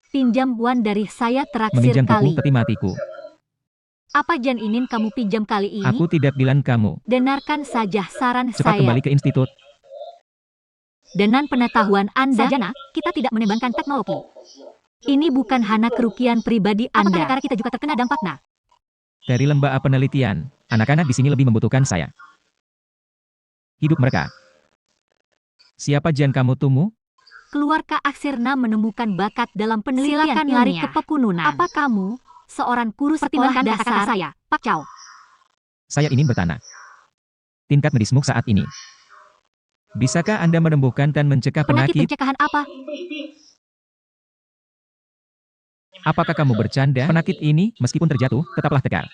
Pinjam uang dari saya terakhir Meminjam kali. buku peti matiku. Apa Jan ingin kamu pinjam kali ini? Aku tidak bilang kamu. Dengarkan saja saran Cepat saya. kembali ke institut. Dengan pengetahuan Anda, Sajana, kita tidak menembangkan teknologi. Ini bukan hanya kerugian pribadi Anda. Apakah negara kita juga terkena dampaknya? Dari lembaga penelitian, anak-anak di sini lebih membutuhkan saya. Hidup mereka. Siapa Jan kamu temu? Keluarga Aksirna menemukan bakat dalam penelitian Silakan ilmiah. lari ke pekununan. Apa kamu, seorang guru sekolah Pertimbangkan dasar kata-kata saya, Pak Chow? Saya ingin bertanya. Tingkat medismu saat ini. Bisakah Anda menemukan dan mencegah Penyakit penyakit? pencegahan apa? Apakah kamu bercanda? Penyakit ini, meskipun terjatuh, tetaplah tegar.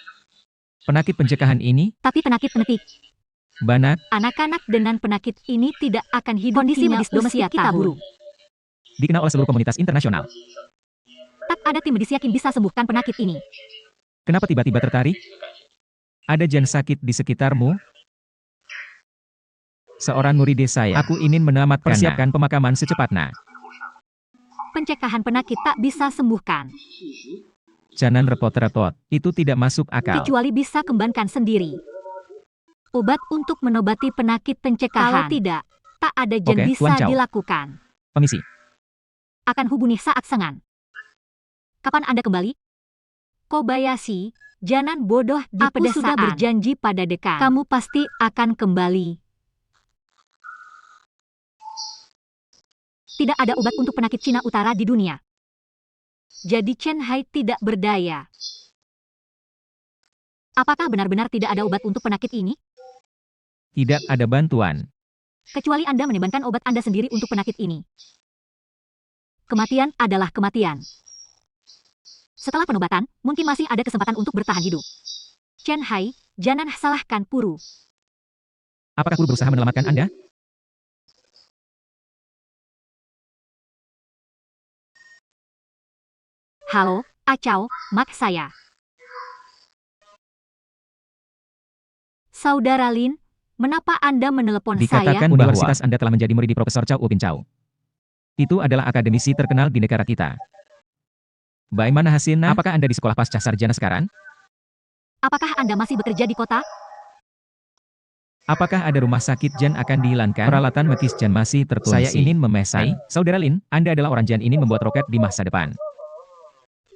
Penyakit pencegahan ini, Tapi penyakit penetik. banyak, Anak-anak dengan penyakit ini tidak akan hidup Kondisi hingga medis domestik usia kita tahun. buruk. dikenal oleh seluruh komunitas internasional. Tak ada tim medis yakin bisa sembuhkan penyakit ini. Kenapa tiba-tiba tertarik? Ada Jan sakit di sekitarmu? Seorang murid saya. Aku ingin menyelamatkan. Persiapkan pemakaman secepatnya. Pencegahan penyakit tak bisa sembuhkan, Jangan repot-repot. Itu tidak masuk akal. kecuali bisa kembangkan sendiri. Obat untuk menobati penyakit pencegahan. Kalau tidak, tak ada yang Oke, bisa Tuan Chow. dilakukan. Permisi. Akan hubungi saat sengan. Kapan Anda kembali? Kobayashi, jangan bodoh di Aku pedesaan. sudah berjanji pada dekan. Kamu pasti akan kembali. Tidak ada obat untuk penyakit Cina Utara di dunia. Jadi Chen Hai tidak berdaya. Apakah benar-benar tidak ada obat untuk penyakit ini? Tidak ada bantuan. Kecuali Anda menembangkan obat Anda sendiri untuk penyakit ini. Kematian adalah kematian. Setelah penobatan, mungkin masih ada kesempatan untuk bertahan hidup. Chen Hai, jangan salahkan Puru. Apakah guru berusaha menyelamatkan Anda? Halo, Acau, mak saya. Saudara Lin, mengapa Anda menelepon saya? Dikatakan universitas Anda telah menjadi murid di Profesor Chow Upin Chow. Itu adalah akademisi terkenal di negara kita. Bagaimana hasilnya? Apakah Anda di sekolah pasca sarjana sekarang? Apakah Anda masih bekerja di kota? Apakah ada rumah sakit Jan akan dihilangkan? Peralatan medis Jan masih tertulis. Saya ingin memesan. Saudara Lin, Anda adalah orang Jan ini membuat roket di masa depan.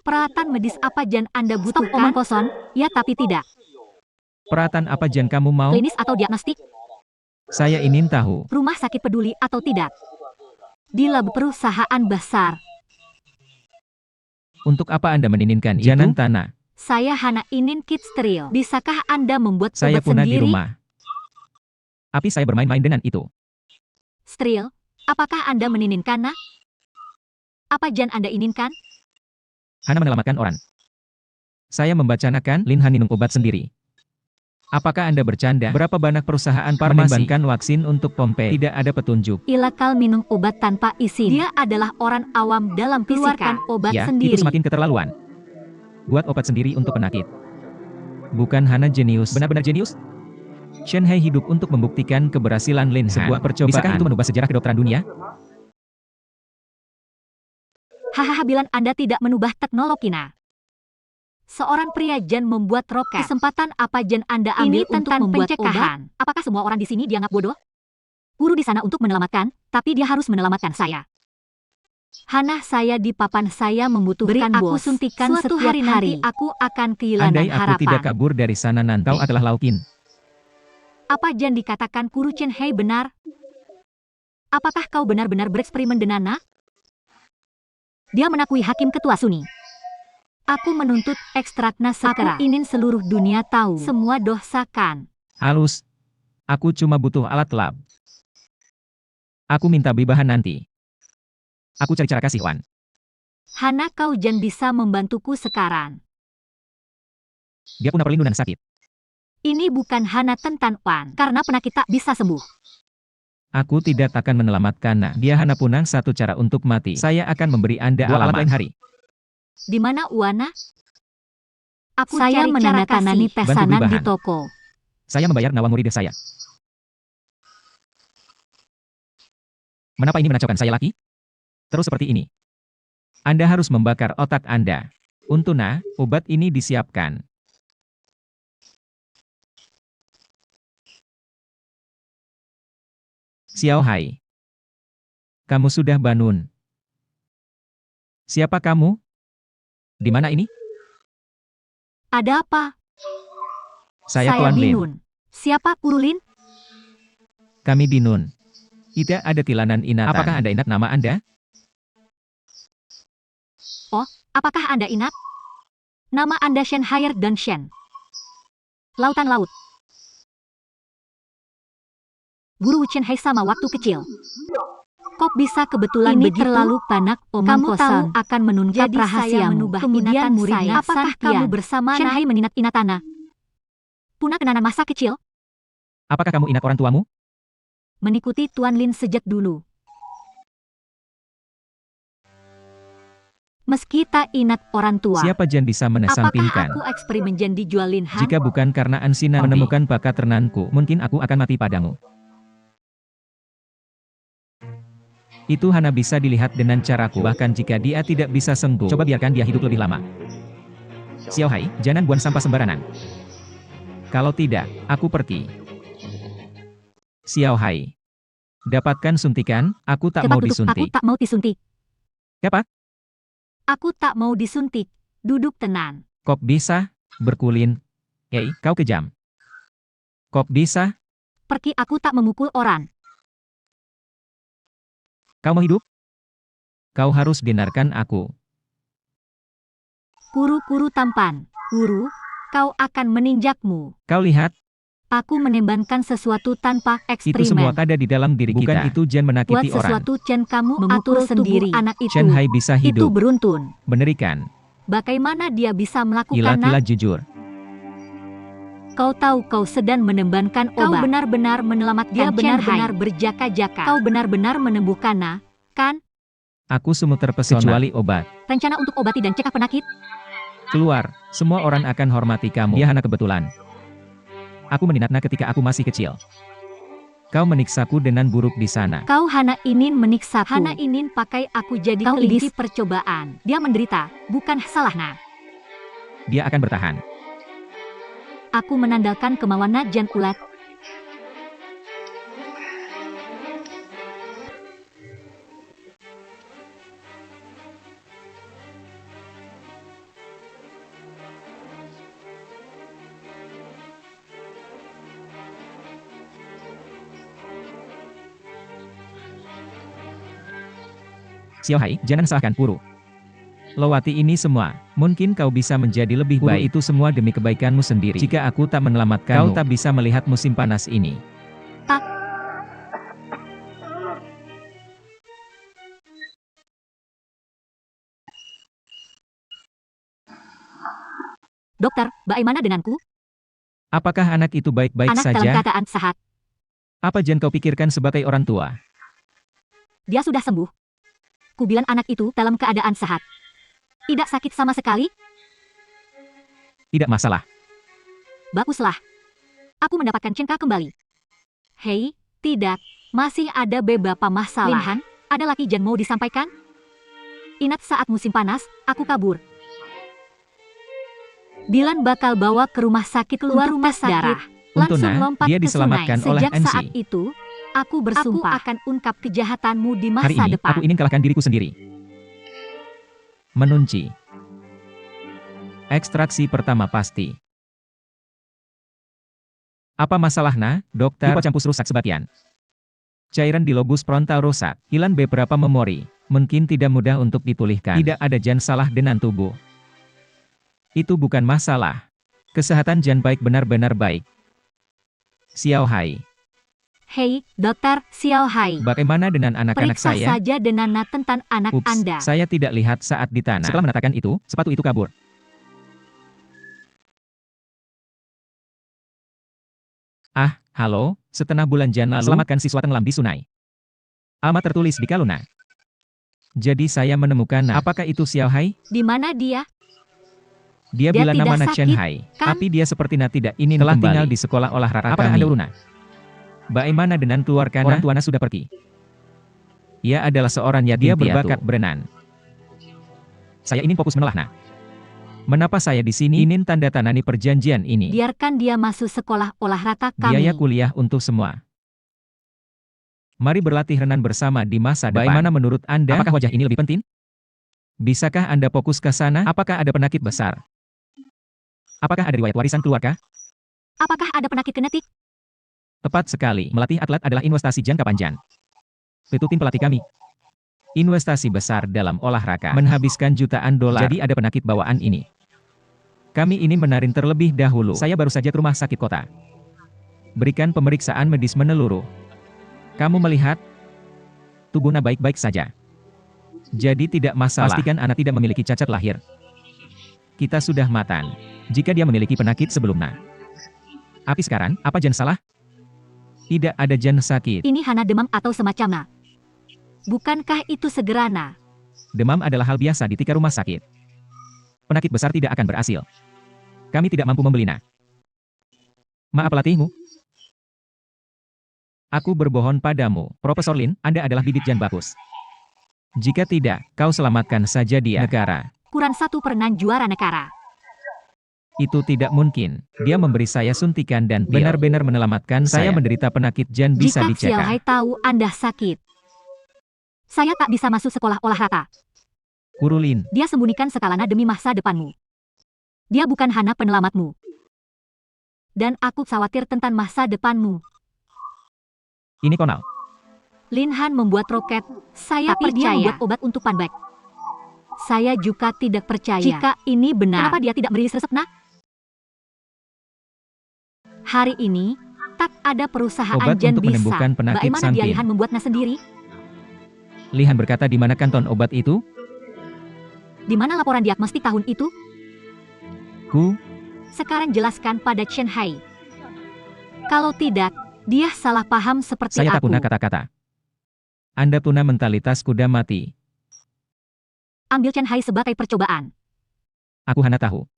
Peralatan medis apa Jan Anda butuhkan? Stop omong kosong, ya tapi tidak. Peralatan apa Jan kamu mau? Klinis atau diagnostik? Saya ingin tahu. Rumah sakit peduli atau tidak? Di lab perusahaan besar. Untuk apa Anda menginginkan itu? Jangan tanah. Saya hanya ingin kit steril. Bisakah Anda membuat Saya obat punah di sendiri? rumah. Tapi saya bermain-main dengan itu. Steril? Apakah Anda menginginkannya? Apa Jan Anda inginkan? Hana menyelamatkan orang. Saya membacakan Lin Han minum obat sendiri. Apakah Anda bercanda? Berapa banyak perusahaan farmasi mengembangkan vaksin untuk Pompe? Tidak ada petunjuk. Ilakal minum obat tanpa izin. Dia adalah orang awam dalam fisika. Keluarkan obat Ya, sendiri. itu semakin keterlaluan. Buat obat sendiri untuk penyakit. Bukan Hana jenius. Benar-benar jenius? Shen Hai hidup untuk membuktikan keberhasilan Lin Han. Sebuah percobaan. Bisakah itu mengubah sejarah kedokteran dunia? Hahaha, bilang Anda tidak menubah teknologinya. Seorang pria Jan membuat roket. Kesempatan apa Jan Anda ambil Ini untuk tentang membuat pencegahan. obat? Apakah semua orang di sini dianggap bodoh? Guru di sana untuk menyelamatkan, tapi dia harus menyelamatkan saya. Hana saya di papan saya membutuhkan Beri aku bos. suntikan Suatu setiap hari hari. nanti aku akan kehilangan Andai aku harapan. tidak kabur dari sana nanti, kau adalah Laukin. Apa Jan dikatakan Guru Chen Hai benar? Apakah kau benar-benar bereksperimen dengannya? Dia menakui hakim ketua Suni. Aku menuntut ekstrakna segera. Aku ingin seluruh dunia tahu semua dosakan. Halus. Aku cuma butuh alat lab. Aku minta beli bahan nanti. Aku cari cara kasih Wan. Hana, kau Jan bisa membantuku sekarang. Dia punya perlindungan sakit. Ini bukan Hana Tentan Wan, karena penyakit tak bisa sembuh. Aku tidak akan menyelamatkannya. Dia hanya punang satu cara untuk mati. Saya akan memberi Anda alamat lain hari. Di mana Wana? Saya menandatangani pesanan di toko. Saya membayar nyawa murid saya. Mengapa ini menakjubkan saya lagi? Terus seperti ini. Anda harus membakar otak Anda. Untuna, obat ini disiapkan. Xiao Hai. Kamu sudah bangun. Siapa kamu? Di mana ini? Ada apa? Saya Tuan Lin. Binun. Siapa Kurulin? Kami Binun. Tidak ada tilanan inatan. Apakah Anda ingat nama Anda? Oh, apakah Anda ingat? Nama Anda Shen Haier dan Shen. Lautan Laut. Guru Chen Hai sama waktu kecil. Kok bisa kebetulan ini begitu? Terlalu panak, omong kosong. Kamu tahu akan menunjukkan rahasiamu. Kemudian muridnya apakah kamu bersama Shen Hai mengingat inatana? Punah kenangan masa kecil? Apakah kamu ingat orang tuamu? Mengikuti Tuan Lin sejak dulu. Meski tak ingat orang tua. Siapa Jan bisa menesampingkan? Apakah aku eksperimen Jan dijual Lin Han? Jika bukan karena Ansina menemukan bakat renanku, mungkin aku akan mati padamu. Itu hanya bisa dilihat dengan caraku, bahkan jika dia tidak bisa sembuh, coba biarkan dia hidup lebih lama. Xiao Hai, jangan buang sampah sembarangan. Kalau tidak, aku pergi. Xiao Hai. Dapatkan suntikan, aku tak mau disuntik. Aku tak mau disuntik. Apa? Aku tak mau disuntik. Duduk tenang. Kok bisa? Berkulin. Hei, kau kejam. Kok bisa? Pergi, aku tak memukul orang. Kau mau hidup? Kau harus dengarkan aku. Kuru-kuru tampan. Guru, kau akan meninjakmu. Kau lihat? Aku menembangkan sesuatu tanpa eksperimen. Itu semua ada di dalam diri kita. Bukan itu Jan menakiti buat orang. Sesuatu Jan kamu mengatur sendiri. Anak itu. Chen Hai bisa hidup. Itu beruntun. Benerikan. Bagaimana dia bisa Gila melakukannya? jujur. Kau tahu kau sedang menembangkan obat. Kau benar-benar menyelamatkan dia benar-benar berjaka-jaka. Kau benar-benar menyembuhkannya, kan? Aku semua terpesona. Kecuali obat. Rencana untuk obati dan cegah penyakit? Keluar, semua orang akan hormati kamu. Dia hanya kebetulan. Aku meninatnya ketika aku masih kecil. Kau meniksaku dengan buruk di sana. Kau hanya ingin meniksaku. Hanya ingin pakai aku jadi kelinci percobaan. Dia menderita, bukan salahnya. Dia akan bertahan. Aku menandalkan kemauannya Jan ulat. Xiao Hai, jangan salahkan Puru. Lewati ini semua, mungkin kau bisa menjadi lebih baik. Itu semua demi kebaikanmu sendiri. Jika aku tak menyelamatkanmu, kau tak bisa melihat musim panas ini. Tak. Dokter, bagaimana denganku? Apakah anak itu baik-baik saja? Anak dalam keadaan sehat. Apa Jan kau pikirkan sebagai orang tua? Dia sudah sembuh. Ku bilang anak itu dalam keadaan sehat. Tidak sakit sama sekali? Tidak masalah. Baguslah. Aku mendapatkan Cengka kembali. Hei, tidak. Masih ada beberapa masalah. Lin Han, ada lagi Jan mau disampaikan? Ingat saat musim panas, aku kabur. Dilan bakal bawa ke rumah sakit keluar rumah darah. Langsung lompat dia diselamatkan ke sungai. oleh Sejak Ansi. saat itu, aku bersumpah akan ungkap kejahatanmu di masa Hari ini, depan. aku ingin kalahkan diriku sendiri. Menunci. Ekstraksi pertama pasti. Apa masalahnya, dokter? Hipocampus rusak sebagian. Cairan di lobus frontal rusak, hilang beberapa memori. Mungkin tidak mudah untuk dipulihkan. Tidak ada Jan salah dengan tubuh. Itu bukan masalah. Kesehatan Jan baik benar-benar baik. Xiao Hai. Hei, Dr. Xiao Hai. Bagaimana dengan anak-anak Periksa saya? saja denana tentang anak Ups, Anda. saya tidak lihat saat di tanah. Setelah menatakan itu, sepatu itu kabur. Ah, halo, setengah bulan Jan lalu, selamatkan siswa tenggelam di sungai. Alamat tertulis di Kaluna. Jadi saya menemukan, apakah itu Xiao Hai? Di mana dia? Dia Dia bilang tidak nama Chen sakit, Hai, kan? tapi dia seperti tidak ingin telah tinggal di sekolah olahraga. Apakah Anda Luna? Bagaimana dengan keluarga? Orang tuanya sudah pergi. Ia adalah seorang yatim piatu. Dia berbakat berenang. Saya ingin fokus menelahnya. Mengapa saya di sini? Ingin tanda tangani perjanjian ini. Biarkan dia masuk sekolah olahraga kami. Biaya kuliah untuk semua. Mari berlatih renang bersama di masa depan. Bagaimana menurut Anda? Apakah wajah ini lebih penting? Bisakah Anda fokus ke sana? Apakah ada penyakit besar? Apakah ada riwayat warisan keluarga? Apakah ada penyakit genetik? Tepat sekali, melatih atlet adalah investasi jangka panjang. Itutin pelatih kami. Investasi besar dalam olahraga, menghabiskan jutaan dolar. Jadi ada penyakit bawaan ini. Kami ini menarik terlebih dahulu. Saya baru saja ke rumah sakit kota. Berikan pemeriksaan medis menyeluruh. Kamu melihat, tubuhnya baik-baik saja. Jadi tidak masalah. Pastikan anak tidak memiliki cacat lahir. Kita sudah matang. Jika dia memiliki penyakit sebelumnya. Tapi sekarang, apa Jan salah? Tidak ada Jan sakit. Ini hanya demam atau semacamnya. Bukankah itu segerana? Demam adalah hal biasa di tiga rumah sakit. Penyakit besar tidak akan berhasil. Kami tidak mampu membelinya. Maaf pelatihmu. Aku berbohong padamu, Profesor Lin, Anda adalah bibit Jan bagus. Jika tidak, kau selamatkan saja dia. Negara. Kurang satu perenang juara negara. Itu tidak mungkin. Dia memberi saya suntikan dan benar-benar menyelamatkan saya menderita penyakit Jan bisa Jika Xiao dicegah. Hai tahu Anda sakit, saya tak bisa masuk sekolah olahraga. Kurulin, Dia sembunyikan segalanya demi masa depanmu. Dia bukan hanya penyelamatmu. Dan aku khawatir tentang masa depanmu. ini konal. Lin Han membuat roket. Saya percaya. Dia membuat obat untuk Panbek. Saya juga tidak percaya. Jika ini benar, kenapa dia tidak merilis resepnya? Hari ini, tak ada perusahaan Obat Jan untuk bisa. menyembuhkan penyakit Bagaimana dia samping. Lihan membuatnya sendiri? Lihan berkata di mana kanton obat itu? Di mana laporan diagnostik tahun itu? Sekarang jelaskan pada Chen Hai. Kalau tidak, dia salah paham seperti Saya tak aku. guna kata-kata. Anda tuna mentalitas kuda mati. Ambil Chen Hai sebagai percobaan. Aku hanya tahu.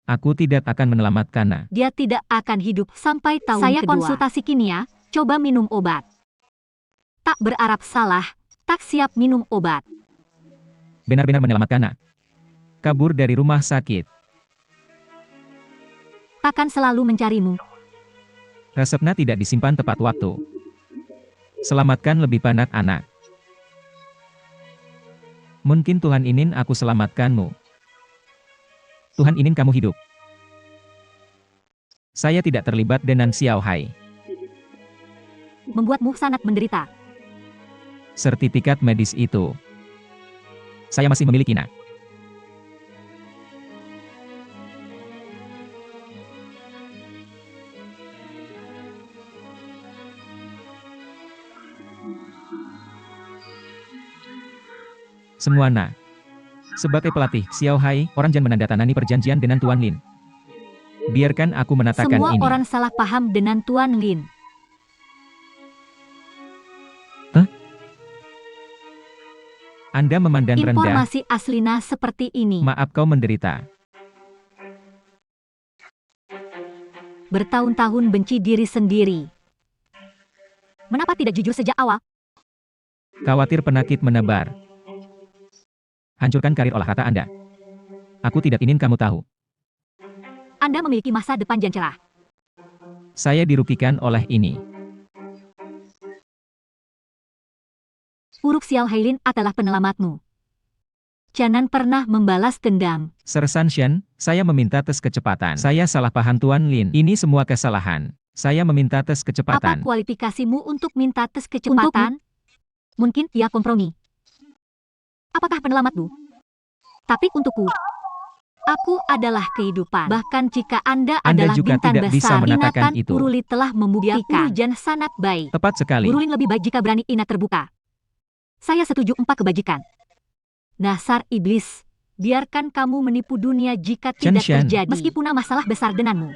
Aku tidak akan menyelamatkannya. Dia tidak akan hidup sampai tahun kedua. Saya konsultasi kimia, coba minum obat. Tak berharap salah, tak siap minum obat. Benar-benar menyelamatkannya. Kabur dari rumah sakit. Takkan selalu mencarimu. Resepnya tidak disimpan tepat waktu. Selamatkan lebih banyak anak. Mungkin Tuhan ingin aku selamatkanmu. Tuhan ingin kamu hidup. Saya tidak terlibat dengan Xiao Hai. Membuatmu sangat menderita. Sertifikat medis itu. Saya masih memilikinya. Semuanya. Sebagai pelatih, Xiao Hai, orang Jan menandatangani perjanjian dengan Tuan Lin. Biarkan aku menatakan Semua ini. orang salah paham dengan Tuan Lin. Anda memandang rendah. Informasi aslinya seperti ini. Maaf kau menderita. Bertahun-tahun benci diri sendiri. Mengapa tidak jujur sejak awal? Khawatir penyakit menebar. Hancurkan karir olahraga Anda. Aku tidak ingin kamu tahu. Anda memiliki masa depan yang cerah. Saya dirugikan oleh ini. Uruk Xiao Hailin adalah penyelamatmu. Jangan pernah membalas dendam. Sersan Shen, saya meminta tes kecepatan. Saya salah paham Tuan Lin. Ini semua kesalahan. Saya meminta tes Apa kecepatan. kualifikasimu untuk minta tes kecepatan? Mungkin ia kompromi. Apakah penyelamatmu? Tapi untukku, Aku adalah kehidupan. Bahkan jika Anda Anda adalah juga bintang tidak bisa besar, mengatakan Inatan itu. Kuruli telah membuktikan. Jan sangat baik. Tepat sekali. Gurulin lebih baik jika berani Ina terbuka. Saya setuju 4 kebajikan. Dasar iblis. Biarkan kamu menipu dunia jika tidak Shanshan. terjadi. Meskipun masalah besar denganmu.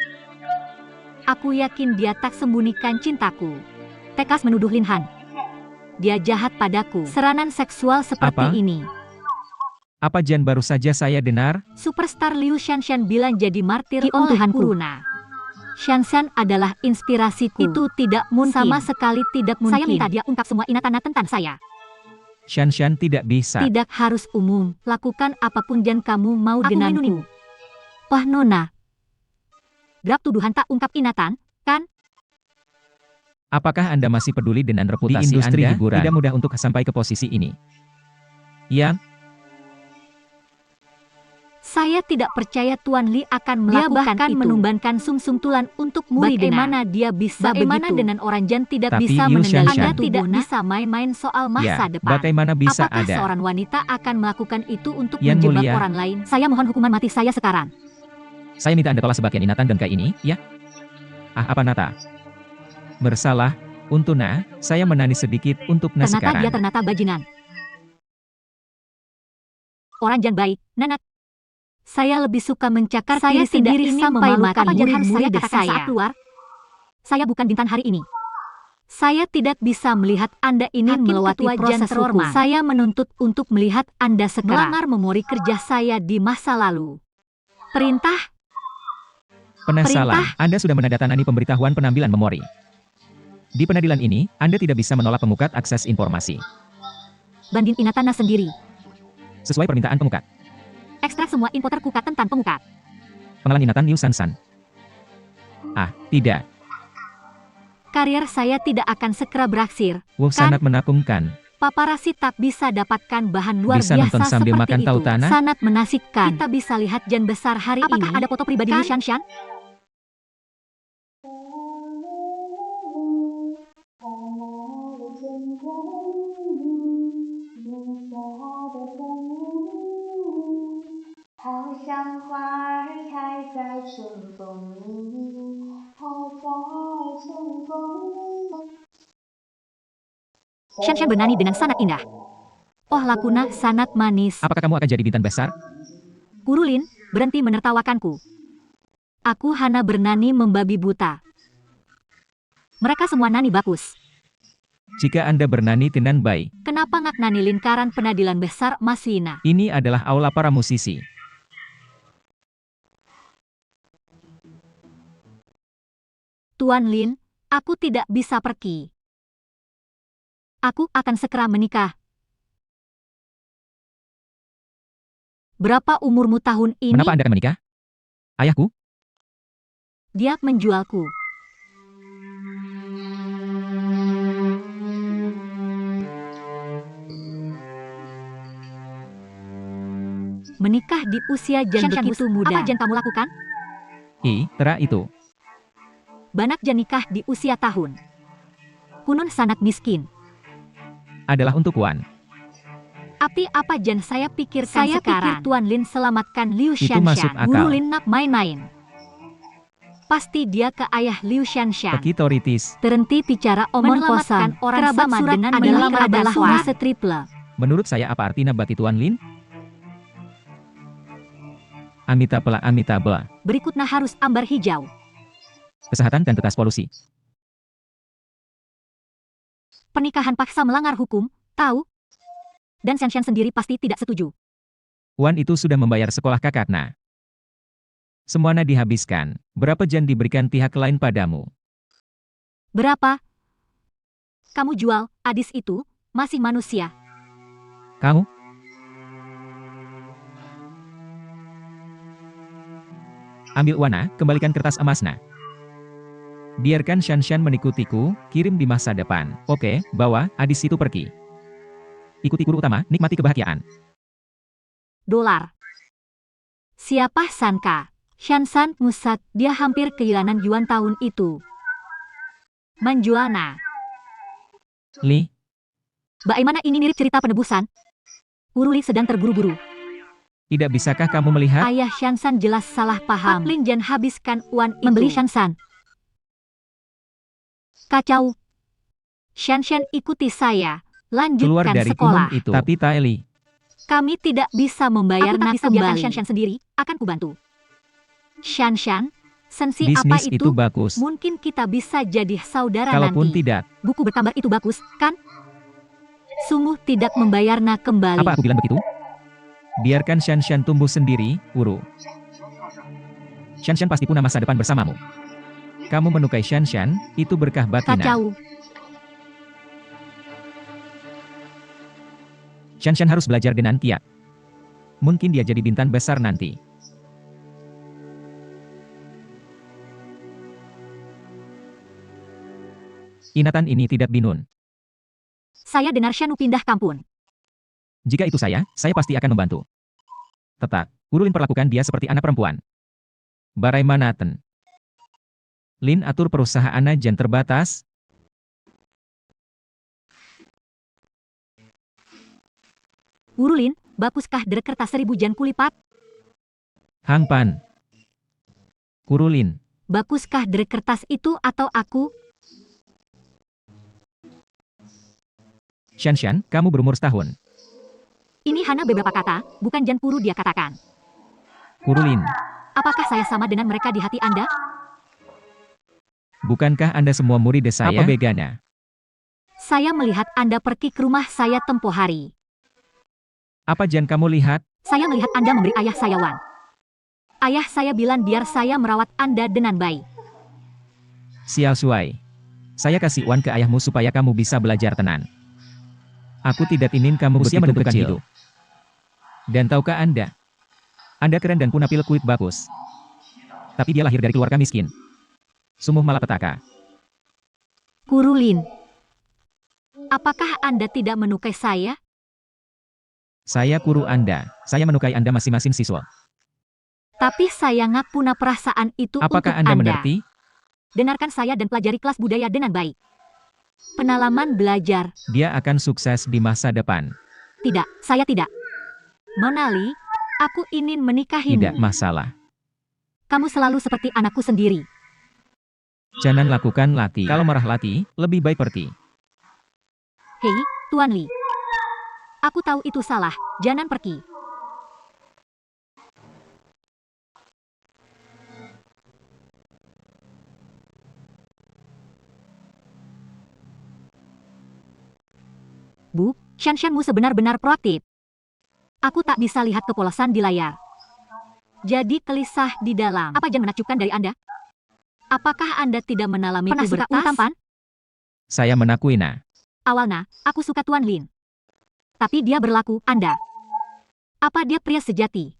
Aku yakin dia tak sembunyikan cintaku. Tekas menuduh Lin Han. Dia jahat padaku. Serangan seksual seperti Apa? ini. Apa Jan baru saja saya dengar? Superstar Liu Shanshan bilang jadi martir oleh Kuruna. Shanshan adalah inspirasiku. Itu tidak mungkin. Sama sekali tidak mungkin. Saya minta dia ungkap semua ingatan tentang saya. Shanshan tidak bisa. Tidak harus umum. Lakukan apapun yang kamu mau denganku. Wah Nona. Grab tuduhan tak ungkap ingatan, kan? Apakah Anda masih peduli dengan reputasi Di industri Anda? hiburan. Tidak mudah untuk sampai ke posisi ini. Ya, Saya tidak percaya Tuan Li akan melakukan Dia bahkan itu. Menumbankan sumsum tulan untuk muridnya. Bagaimana dia bisa Bagaimana dengan orang Jan tidak Tapi bisa Liu mengendalikan Shanshan. Anda tidak bisa main-main soal masa ya. depan. Bagaimana bisa Apakah ada? seorang wanita akan melakukan itu untuk Yang menjebak mulia. orang lain? Saya mohon hukuman mati saya sekarang. Saya minta Anda tolak sebagian ingatan dan kai ini, ya? Apa Nata? Bersalah, Untuna, saya menangis sedikit untuk Ternyata sekarang. dia ternyata bajingan. Orang Jan baik, Nanat. Saya lebih suka mencakar Saya diri sendiri tidak sampai memalukan makan. Apa yang harus saya murid-murid katakan saya? saat keluar? Saya bukan bintang hari ini. Saya tidak bisa melihat Anda ini Hakim melewati Ketua Jan proses hukum. terhormat. Saya menuntut untuk melihat Anda sekarang melanggar Melanggar memori kerja saya di masa lalu. Perintah? Penyesalan, Anda sudah menandatangani pemberitahuan penampilan memori. Di pengadilan ini, Anda tidak bisa menolak pengukat akses informasi. Banding Inatana sendiri. Sesuai permintaan pengukat. Ekstrak semua info terkukat tentang pengukat. Pengalaman ingatan Liu Shanshan. Tidak. Karier saya tidak akan segera berakhir. Wow, Kan? sangat menakutkan. Paparazzi tak bisa dapatkan bahan luar Bisa biasa nonton sambil seperti makan itu. tahu tanah? Sangat menasihkan. Kita bisa lihat Jan besar hari ini. Apakah ada foto pribadi Liu Shanshan? Shanshan bernyanyi dengan sangat indah. Oh lakuna sangat manis. Apakah kamu akan jadi bintang besar? Kurulin, berhenti menertawakanku. Aku hanya bernani membabi buta. Mereka semua nani bagus. Jika Anda bernani dengan baik, Kenapa ngak nani lingkaran pengadilan besar Masina? ini adalah aula para musisi. Tuan Lin, aku tidak bisa pergi. Aku akan segera menikah. Berapa umurmu tahun ini? Mengapa Anda akan menikah? Ayahku? Dia menjualku. Menikah di usia Jan Shanshan begitu muda. Apa Jan kamu lakukan? Tera itu. Banak Jan nikah di usia tahun. Kunun sangat miskin. Adalah untuk Wan. Api apa Jan saya pikirkan Saya sekarang? Pikir Tuan Lin selamatkan Liu Itu Shanshan. masuk akal. Guru Lin nak main-main. Pasti dia ke ayah Liu Shanshan. Pekitoritis. Terhenti bicara omong Menyelamatkan kosong. orang Kerabat sama surat dengan adalah menikah kerabat adalah surat wah. setriple. Menurut saya apa artinya bagi Tuan Lin? Amitabha. Berikutnya harus ambar hijau. Kesehatan dan tetas polusi. Pernikahan paksa melanggar hukum, tahu? Dan Shanshan sendiri pasti tidak setuju. Wan itu sudah membayar sekolah kakaknya. Semuanya dihabiskan. Berapa jan diberikan pihak lain padamu? Berapa? Kamu jual, Adis itu, masih manusia. Kamu? Ambil Wana, kembalikan kertas emasnya. Biarkan Shanshan mengikutiku, kirim di masa depan. Oke, bawa, Adis itu pergi. Ikuti guru utama, nikmati kebahagiaan. Dolar. Siapa sangka? Shanshan Musat, dia hampir kehilangan yuan tahun itu. Manjuana. Li, Bagaimana ini mirip cerita penebusan? Uruli sedang terburu-buru. Tidak bisakah kamu melihat? Ayah Shansan jelas salah paham. Pak Lin Jan habiskan uang itu. Membeli Shansan. Kacau. Shanshan ikuti saya. Keluar Lanjutkan dari sekolah. kumam itu. Tapi Taeli, Kami tidak bisa membayarnya Aku tak bisa biarkan kembali. Shanshan sendiri, akan kubantu. Shanshan, sensi apa bisnis itu? itu bagus. Mungkin kita bisa jadi saudara Kalaupun nanti. tidak, Buku bergambar itu bagus, kan? Sungguh tidak membayarnya kembali. apa aku bilang begitu? Biarkan Shanshan tumbuh sendiri, Uru. Shanshan pasti punya masa depan bersamamu. Kamu menukai Shanshan, itu berkah batina. Kacau. Shanshan harus belajar dengan giat. Mungkin dia jadi bintang besar nanti. Ingatan ini tidak binun. Saya dengar Shanu pindah kampung. Jika itu saya pasti akan membantu. Tetap, Urulin perlakukan dia seperti anak perempuan. Barai Manaten. Lin atur perusahaan jen terbatas. Urulin, baguskah derek kertas 1000 jan kulipat? Hangpan. Kurulin. Baguskah derek kertas itu atau aku? Shanshan, kamu berumur setahun. Ini hanya beberapa kata, bukan jan puru dia katakan. Kurulin. Apakah saya sama dengan mereka di hati Anda? Bukankah Anda semua murid saya? Apa bedanya? Saya melihat Anda pergi ke rumah saya tempo hari. Apa jan kamu lihat? Saya melihat Anda memberi ayah saya uang. Ayah saya bilang biar saya merawat Anda dengan baik. Xiao Shuai. Saya kasih uang ke ayahmu supaya kamu bisa belajar tenang. Aku tidak ingin kamu usia menentukan hidup. Dan tahukah Anda? Anda keren dan punya pil kulit bagus. Tapi dia lahir dari keluarga miskin. Sumuh malapetaka. Kurulin. Apakah Anda tidak menukai saya? Saya kuru Anda. Saya menukai Anda masing-masing siswa. Tapi saya nggak punya perasaan itu Apakah untuk Anda mengerti? Dengarkan saya dan pelajari kelas budaya dengan baik. Pengalaman belajar. Dia akan sukses di masa depan. Tidak, saya tidak. Monali, aku ingin menikahimu. Tidak masalah. Kamu selalu seperti anakku sendiri. Jangan lakukan lati. Kalau marah lati, lebih baik pergi. Hei, Tuan Li. Aku tahu itu salah, jangan pergi. Bu, Shanshanmu sebenar-benar proaktif. Aku tak bisa lihat kepolosan di layar. Jadi gelisah di dalam. Apa yang menakjubkan dari Anda? Apakah Anda tidak mengalami pubertas? Tampan? Saya menakuinya. Awalnya, aku suka Tuan Lin. Tapi dia berlaku, Anda. Apa dia pria sejati?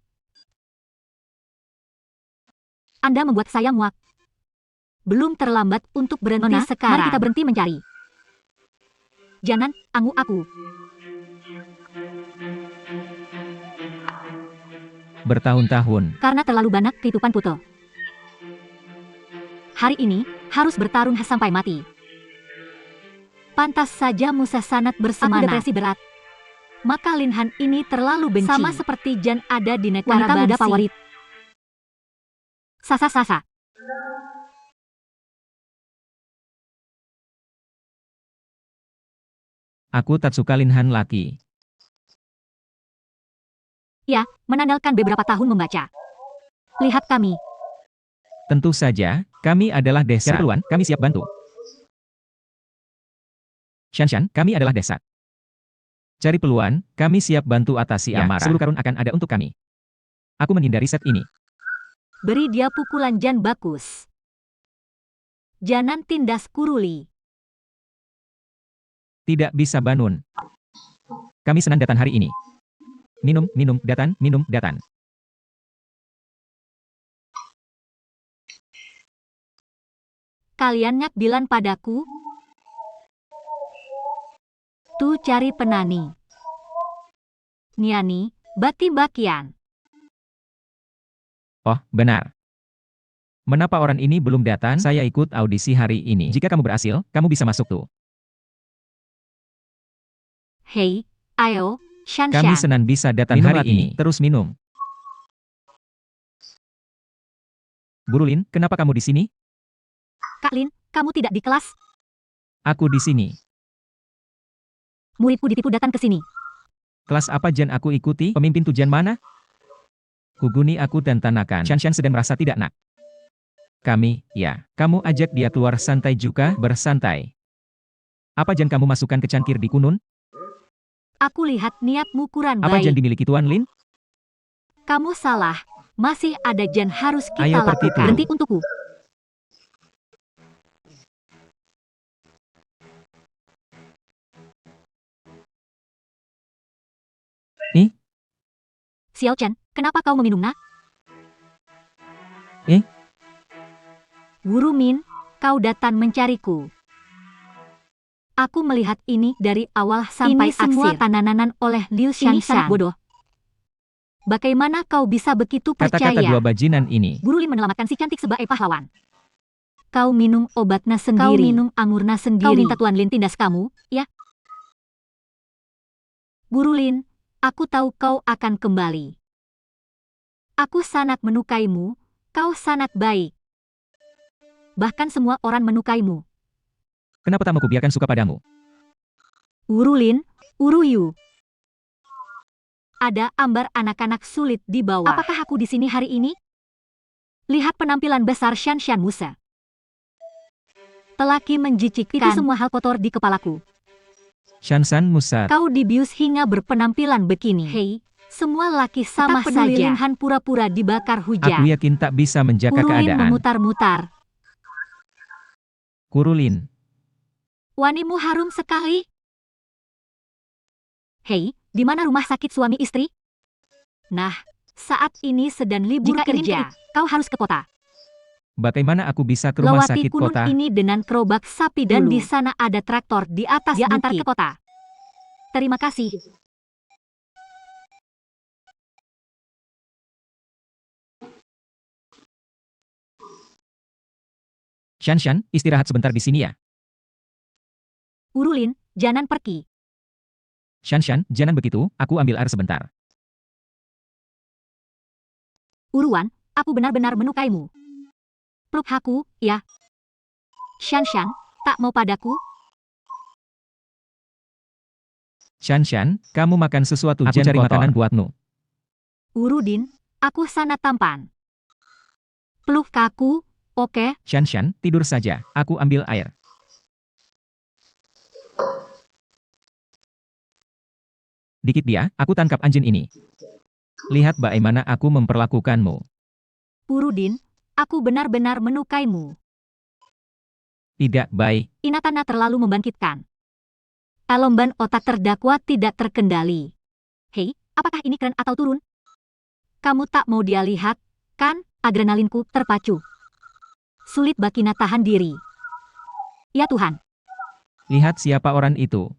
Anda membuat saya muak. Belum terlambat untuk berhenti sekarang. Mari kita berhenti mencari. Jangan, anggu aku. Bertahun-tahun. Karena terlalu banyak kehidupan puto. Hari ini, harus bertarung sampai mati. Pantas saja Musa sangat bersemangat. Aku depresi berat. Maka Linhan ini terlalu benci. Sama seperti Jan ada di negara wanita muda favorit. Sasa. Aku tak suka Linhan laki. Ya, menandalkan beberapa tahun membaca. Lihat kami. Tentu saja, kami adalah desa. Cari peluang, kami siap bantu. Shanshan, kami adalah desa. Cari peluang, kami siap bantu atasi amarah. Seluruh karun akan ada untuk kami. Aku menghindari set ini. Beri dia pukulan Jan bagus. Jangan tindas Kuruli. Tidak bisa banun. Kami senang datang hari ini. Minum, datan. Kalian nyak bilang padaku. Tuh cari penani. Niani, baki-bakian. Oh, benar. Mengapa orang ini belum datang? Saya ikut audisi hari ini. Jika kamu berhasil, kamu bisa masuk tuh. Hei, ayo, Shanshan. Kami senang bisa datang hari ini. Terus minum. Guru Lin, kenapa kamu di sini? Kak Lin, kamu tidak di kelas? Aku di sini. Muridku ditipu datang ke sini. Kelas apa Jan aku ikuti? Pemimpin tujuan mana? Kuguni aku dan Tanakan. Shanshan sedang merasa tidak enak. Kami, ya. Kamu ajak dia keluar santai juga, bersantai. Apa Jan kamu masukkan ke cangkir di Kunun? Aku lihat niatmu kurang Apa Jan baik. dimiliki Tuan Lin? Kamu salah. Masih ada Jan harus kita Ayo pergi lakukan. dulu. Berhenti untukku. Ih, Xiao Chen, kenapa kau meminum nak? Eh? Guru Min, kau datang mencariku. Aku melihat ini dari awal sampai Ini semua tananan oleh Liu Shanshan. Ini sangat bodoh. Bagaimana kau bisa begitu percaya? kata-kata dua bajingan ini. Guru Lin menyelamatkan si cantik sebagai pahlawan. Kau minum obatnya sendiri. Kau minum angurnya sendiri. Kau minta Tuan Lin tindas kamu, ya? Guru Lin, aku tahu kau akan kembali. Aku sangat menukaimu, kau sangat baik. Bahkan semua orang menukaimu. Kenapa tak mau kubiarkan suka padamu? Guru Lin, Guru Yu. Ada ambar anak-anak sulit di bawah. Apakah aku di sini hari ini? Lihat penampilan besar Shanshan Musa. Telaki menjijikkan. Itu semua hal kotor di kepalaku. Shanshan Musar. Kau dibius hingga berpenampilan begini. Hei, semua laki sama saja. Linhan pura-pura dibakar Aku hujan. yakin tak bisa menjaga Guru Lin keadaan. memutar-mutar. Kurulin. Wanimu harum sekali. Hei, di mana rumah sakit suami istri? Nah, saat ini sedang libur Jika ingin kerja. Kau harus ke kota. Bagaimana aku bisa ke rumah Lewati sakit Kunun kota? ini dengan gerobak sapi dan Dulu. di sana ada traktor di atas Dia bukit. antar ke kota. Terima kasih. Shanshan, istirahat sebentar di sini ya. Guru Lin, jangan pergi. Shanshan, jangan begitu, aku ambil air sebentar. Uruan, aku benar-benar menukaimu. Peluk aku, ya. Shanshan, tak mau padaku? Shanshan, kamu makan sesuatu Aku Jan cari kotor. makanan buatmu. Urudin, aku sangat tampan. Peluk aku, oke? Shanshan, tidur saja, aku ambil air. Dikit dia, aku tangkap anjing ini. Lihat bagaimana aku memperlakukanmu. Urudin, aku benar-benar menukaimu. Tidak baik. Inatana terlalu membangkitkan. Alomban otak terdakwa tidak terkendali. Hei, apakah ini keren atau turun? Kamu tak mau dia lihat, kan? Adrenalinku terpacu. Sulit Bakina tahan diri. Ya Tuhan. Lihat siapa orang itu.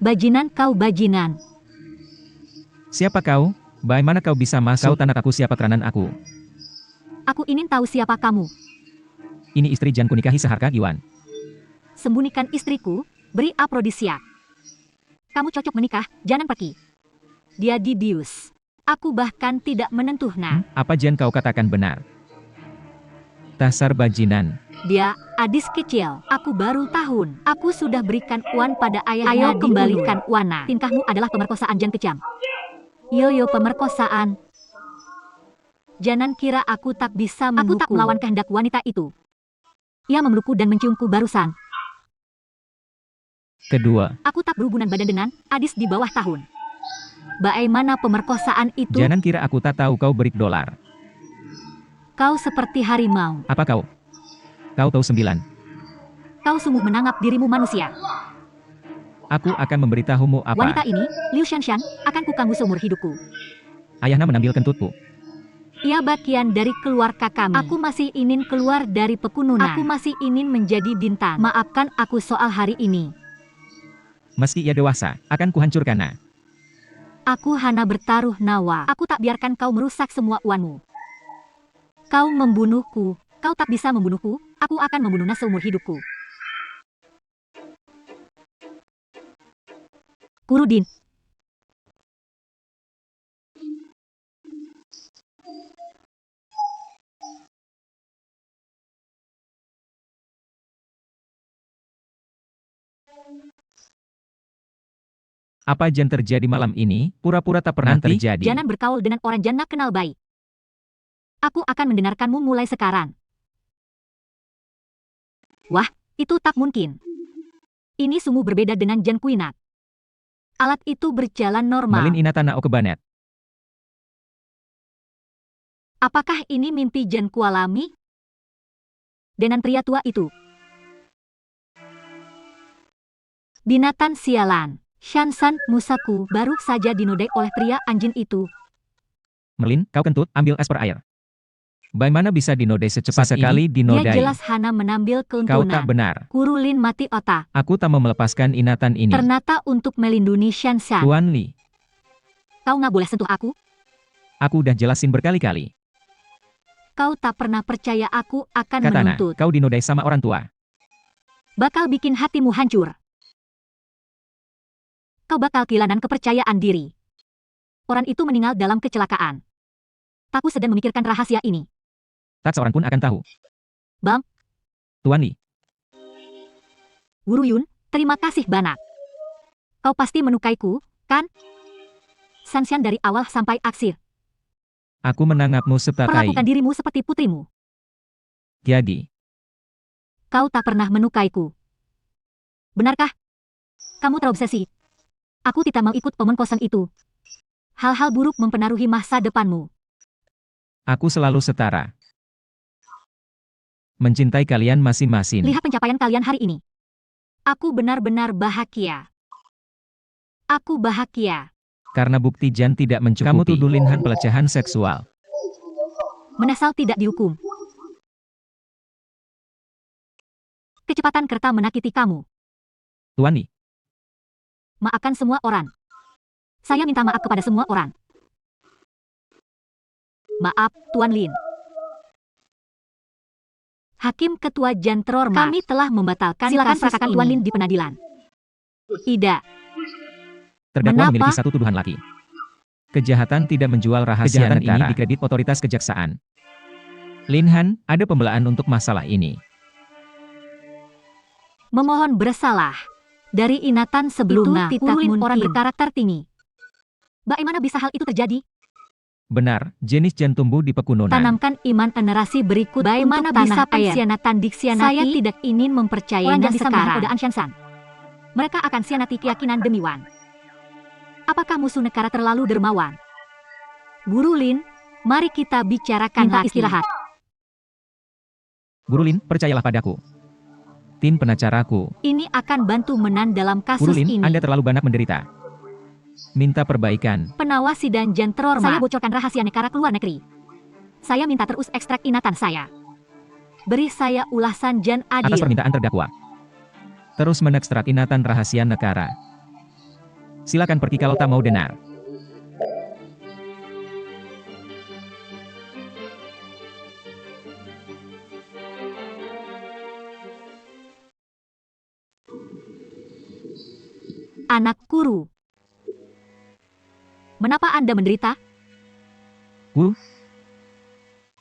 Bajinan kau bajinan. Siapa kau? Bagaimana kau bisa masuk? Kau tanda aku siapa keranan aku. Aku ingin tahu siapa kamu. Ini istri Jan kunikahi seharga Iwan. Sembunyikan istriku, beri aprodisiak. Kamu cocok menikah, jangan pergi. Dia dibius. Aku bahkan tidak menentuhna. Apa Jan kau katakan benar? Dasar bajinan. Dia, adis kecil, aku baru tahun. Aku sudah berikan uang pada ayahnya. Ayo kembalikan uangnya. Tingkahmu adalah pemerkosaan Jan kejam. Yo pemerkosaan. Jangan kira aku tak bisa menghukum. Aku tak melawan kehendak wanita itu. Ia memelukku dan menciumku barusan. Kedua, Aku tak berhubungan badan dengan adis di bawah tahun. Bagaimana pemerkosaan itu? jangan kira aku tak tahu kau berik dolar. Kau seperti harimau. Apa kau? Kau tahu 9. Kau sungguh menangkap dirimu manusia. Aku akan memberitahumu apa. Wanita ini, Liu Shanshan, akan kukanggu seumur hidupku. Ayahnya menambil kentutku. Ia bagian dari keluarga kami. Aku masih ingin keluar dari pekununan. Aku masih ingin menjadi bintang. Maafkan aku soal hari ini. Meski ia dewasa, akan kuhancurkannya. Aku hanya bertaruh nyawa. Aku tak biarkan kau merusak semua uanmu. Kau membunuhku. Kau tak bisa membunuhku. Aku akan membunuhnya seumur hidupku. Kurudin. Apa yang terjadi malam ini, pura-pura tak pernah terjadi. Jangan bergaul dengan orang jangan kenal baik. Aku akan mendengarkanmu mulai sekarang. Wah, itu tak mungkin. Ini sungguh berbeda dengan Jan Kuinat. Alat itu berjalan normal. Melin inatana o kebanet. Apakah ini mimpi Jan Kualami? Dengan pria tua itu. Binatang sialan. Shansan Musaku baru saja dinodai oleh pria anjing itu. Melin, kau kentut, ambil es per air. Bagaimana bisa dinodai secepat sekali dinodai? Dia jelas hana menambil keuntungan. Kau tak benar. Kurulin mati otak. Aku tak mau melepaskan inatan ini. Ternyata untuk melindungi Shansan. Tuan Li, Kau nggak boleh sentuh aku. aku udah jelasin berkali-kali. Kau tak pernah percaya aku akan Katana, menuntut. kau dinodai sama orang tua. Bakal bikin hatimu hancur. Kau bakal kehilangan kepercayaan diri. Orang itu meninggal dalam kecelakaan. Aku sedang memikirkan rahasia ini. Tak seorang pun akan tahu. Bang. Tuan Li, Wuruyun, terima kasih banyak. Kau pasti menukaiku, kan? Sanxian dari awal sampai akhir. aku menanggapmu sebagai. Perlakukan dirimu seperti putrimu. Jadi, Kau tak pernah menukaiku. Benarkah? Kamu terobsesi. Aku tidak mau ikut omong kosong itu. Hal-hal buruk mempengaruhi masa depanmu. aku selalu setara. Mencintai kalian masing-masing. Lihat pencapaian kalian hari ini. Aku benar-benar bahagia. Aku bahagia. Karena bukti Jan tidak mencukupi. Kamu tuduh Linhan pelecehan seksual. Menyesal tidak dihukum. Kecepatan kereta menakiti kamu. Tuan Li, Maafkan semua orang. Saya minta maaf kepada semua orang. Maaf, Tuan Lin. Hakim Ketua Jan terhormat. Kami telah membatalkan kasus Tuan Lin di pengadilan. Tidak. terdakwa Mengapa? memiliki satu tuduhan lagi. Kejahatan tidak menjual rahasia Kejahatan negara. Ini dikredit otoritas kejaksaan. Linhan, ada pembelaan untuk masalah ini. Memohon bersalah. Dari ingatan sebelumnya, Itu tidak mungkin. orang berkarakter tinggi. Bagaimana bisa hal itu terjadi? Benar, jenis Jan tumbuh di pekununan. Tanamkan iman generasi berikut. Bagaimana bisa pengkhianatan dikhianati? Saya tidak ingin mempercayainya sekarang. Godaan Shansan. Mereka akan khianati keyakinan demi Wan. Apakah musuh negara terlalu dermawan? Guru Lin, mari kita bicarakan lagi. Istirahat. Guru Lin, percayalah padaku. Tim penacaraku. Ini akan bantu menang dalam kasus Guru Lin, ini. Anda terlalu banyak menderita. Minta perbaikan. Penawasi dan Jan terhormat. Saya bocorkan rahasia negara ke luar negeri. Saya minta terus ekstrak ingatan saya. Beri saya ulasan Jan adil. Atas permintaan terdakwa. Terus mengekstrak ingatan rahasia negara. Silakan pergi kalau tak mau dengar. Anak guru. Mengapa Anda menderita?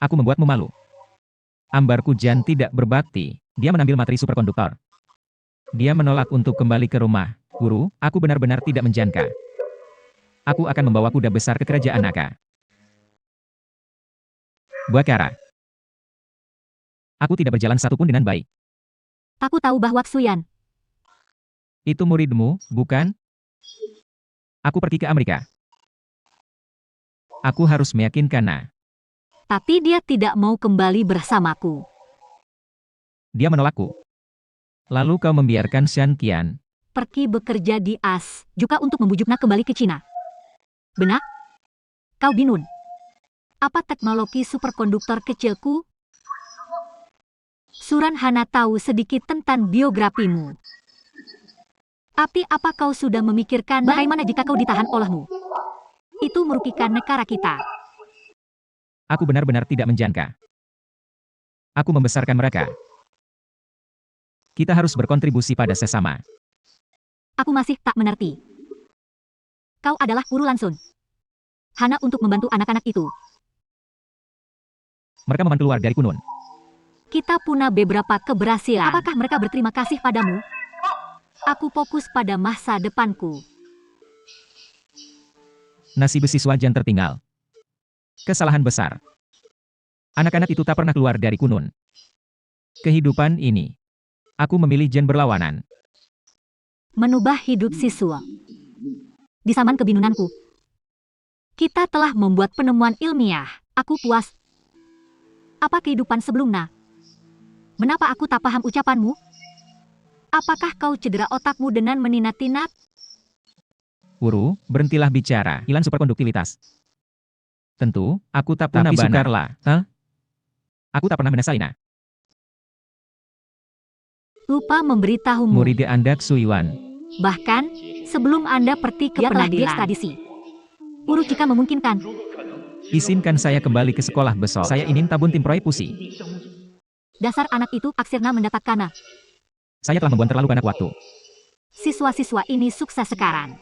Aku membuatmu malu. Ambarku Jan tidak berbakti. Dia mengambil materi superkonduktor. Dia menolak untuk kembali ke rumah. Guru, aku benar-benar tidak menjangka. Aku akan membawa kuda besar ke kerajaan Naka. Bakara. Aku tidak berjalan satupun dengan baik. Aku tahu bahwa Xuyan. Itu muridmu, bukan? Aku pergi ke Amerika. Aku harus meyakinkannya. Tapi dia tidak mau kembali bersamaku. Dia menolakku. Lalu kau membiarkan Shan Qian. Pergi bekerja di AS, juga untuk membujuknya kembali ke Cina. Benar? Kau binun. Apa teknologi superkonduktor kecilku? Suran Hana tahu sedikit tentang biografimu. Tapi apa kau sudah memikirkan bagaimana jika kau ditahan olehmu? Itu merugikan negara kita. Aku benar-benar tidak menjangka. Aku membesarkan mereka. Kita harus berkontribusi pada sesama. Aku masih tak mengerti. Kau adalah guru Lansun. Hana untuk membantu anak-anak itu. Mereka membantu keluar dari Kunun. Kita punya beberapa keberhasilan. Apakah mereka berterima kasih padamu? Aku fokus pada masa depanku. Nasib siswa Jan tertinggal. Kesalahan besar. Anak-anak itu tak pernah keluar dari Kunun. Kehidupan ini. Aku memilih Jan berlawanan. Menubah hidup siswa. Di zaman kebingunganku, kita telah membuat penemuan ilmiah. Aku puas. Apa kehidupan sebelumnya? Mengapa aku tak paham ucapanmu? Apakah kau cedera otakmu dengan meninat-ninat? Uru, berhentilah bicara. Hilang superkonduktivitas. Tentu, aku tak pernah sukarlah. Hah? Aku tak pernah menasainya. Lupa memberitahumu. Murid Anda Xuyuan. Bahkan, sebelum Anda pergi ke pengadilan. Uru jika memungkinkan. Izinkan saya kembali ke sekolah besok. Saya ingin tabun tim proyek pusi. Dasar anak itu akhirnya mendapatkannya. Saya telah membuang terlalu banyak waktu. Siswa-siswa ini sukses sekarang.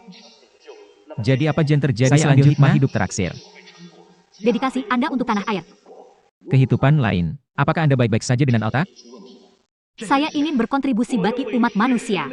Jadi apa yang terjadi selanjutnya? Hidup terakhir. Dedikasi Anda untuk tanah air. Kehidupan lain. Apakah Anda baik-baik saja dengan otak? Saya ingin berkontribusi bagi umat manusia.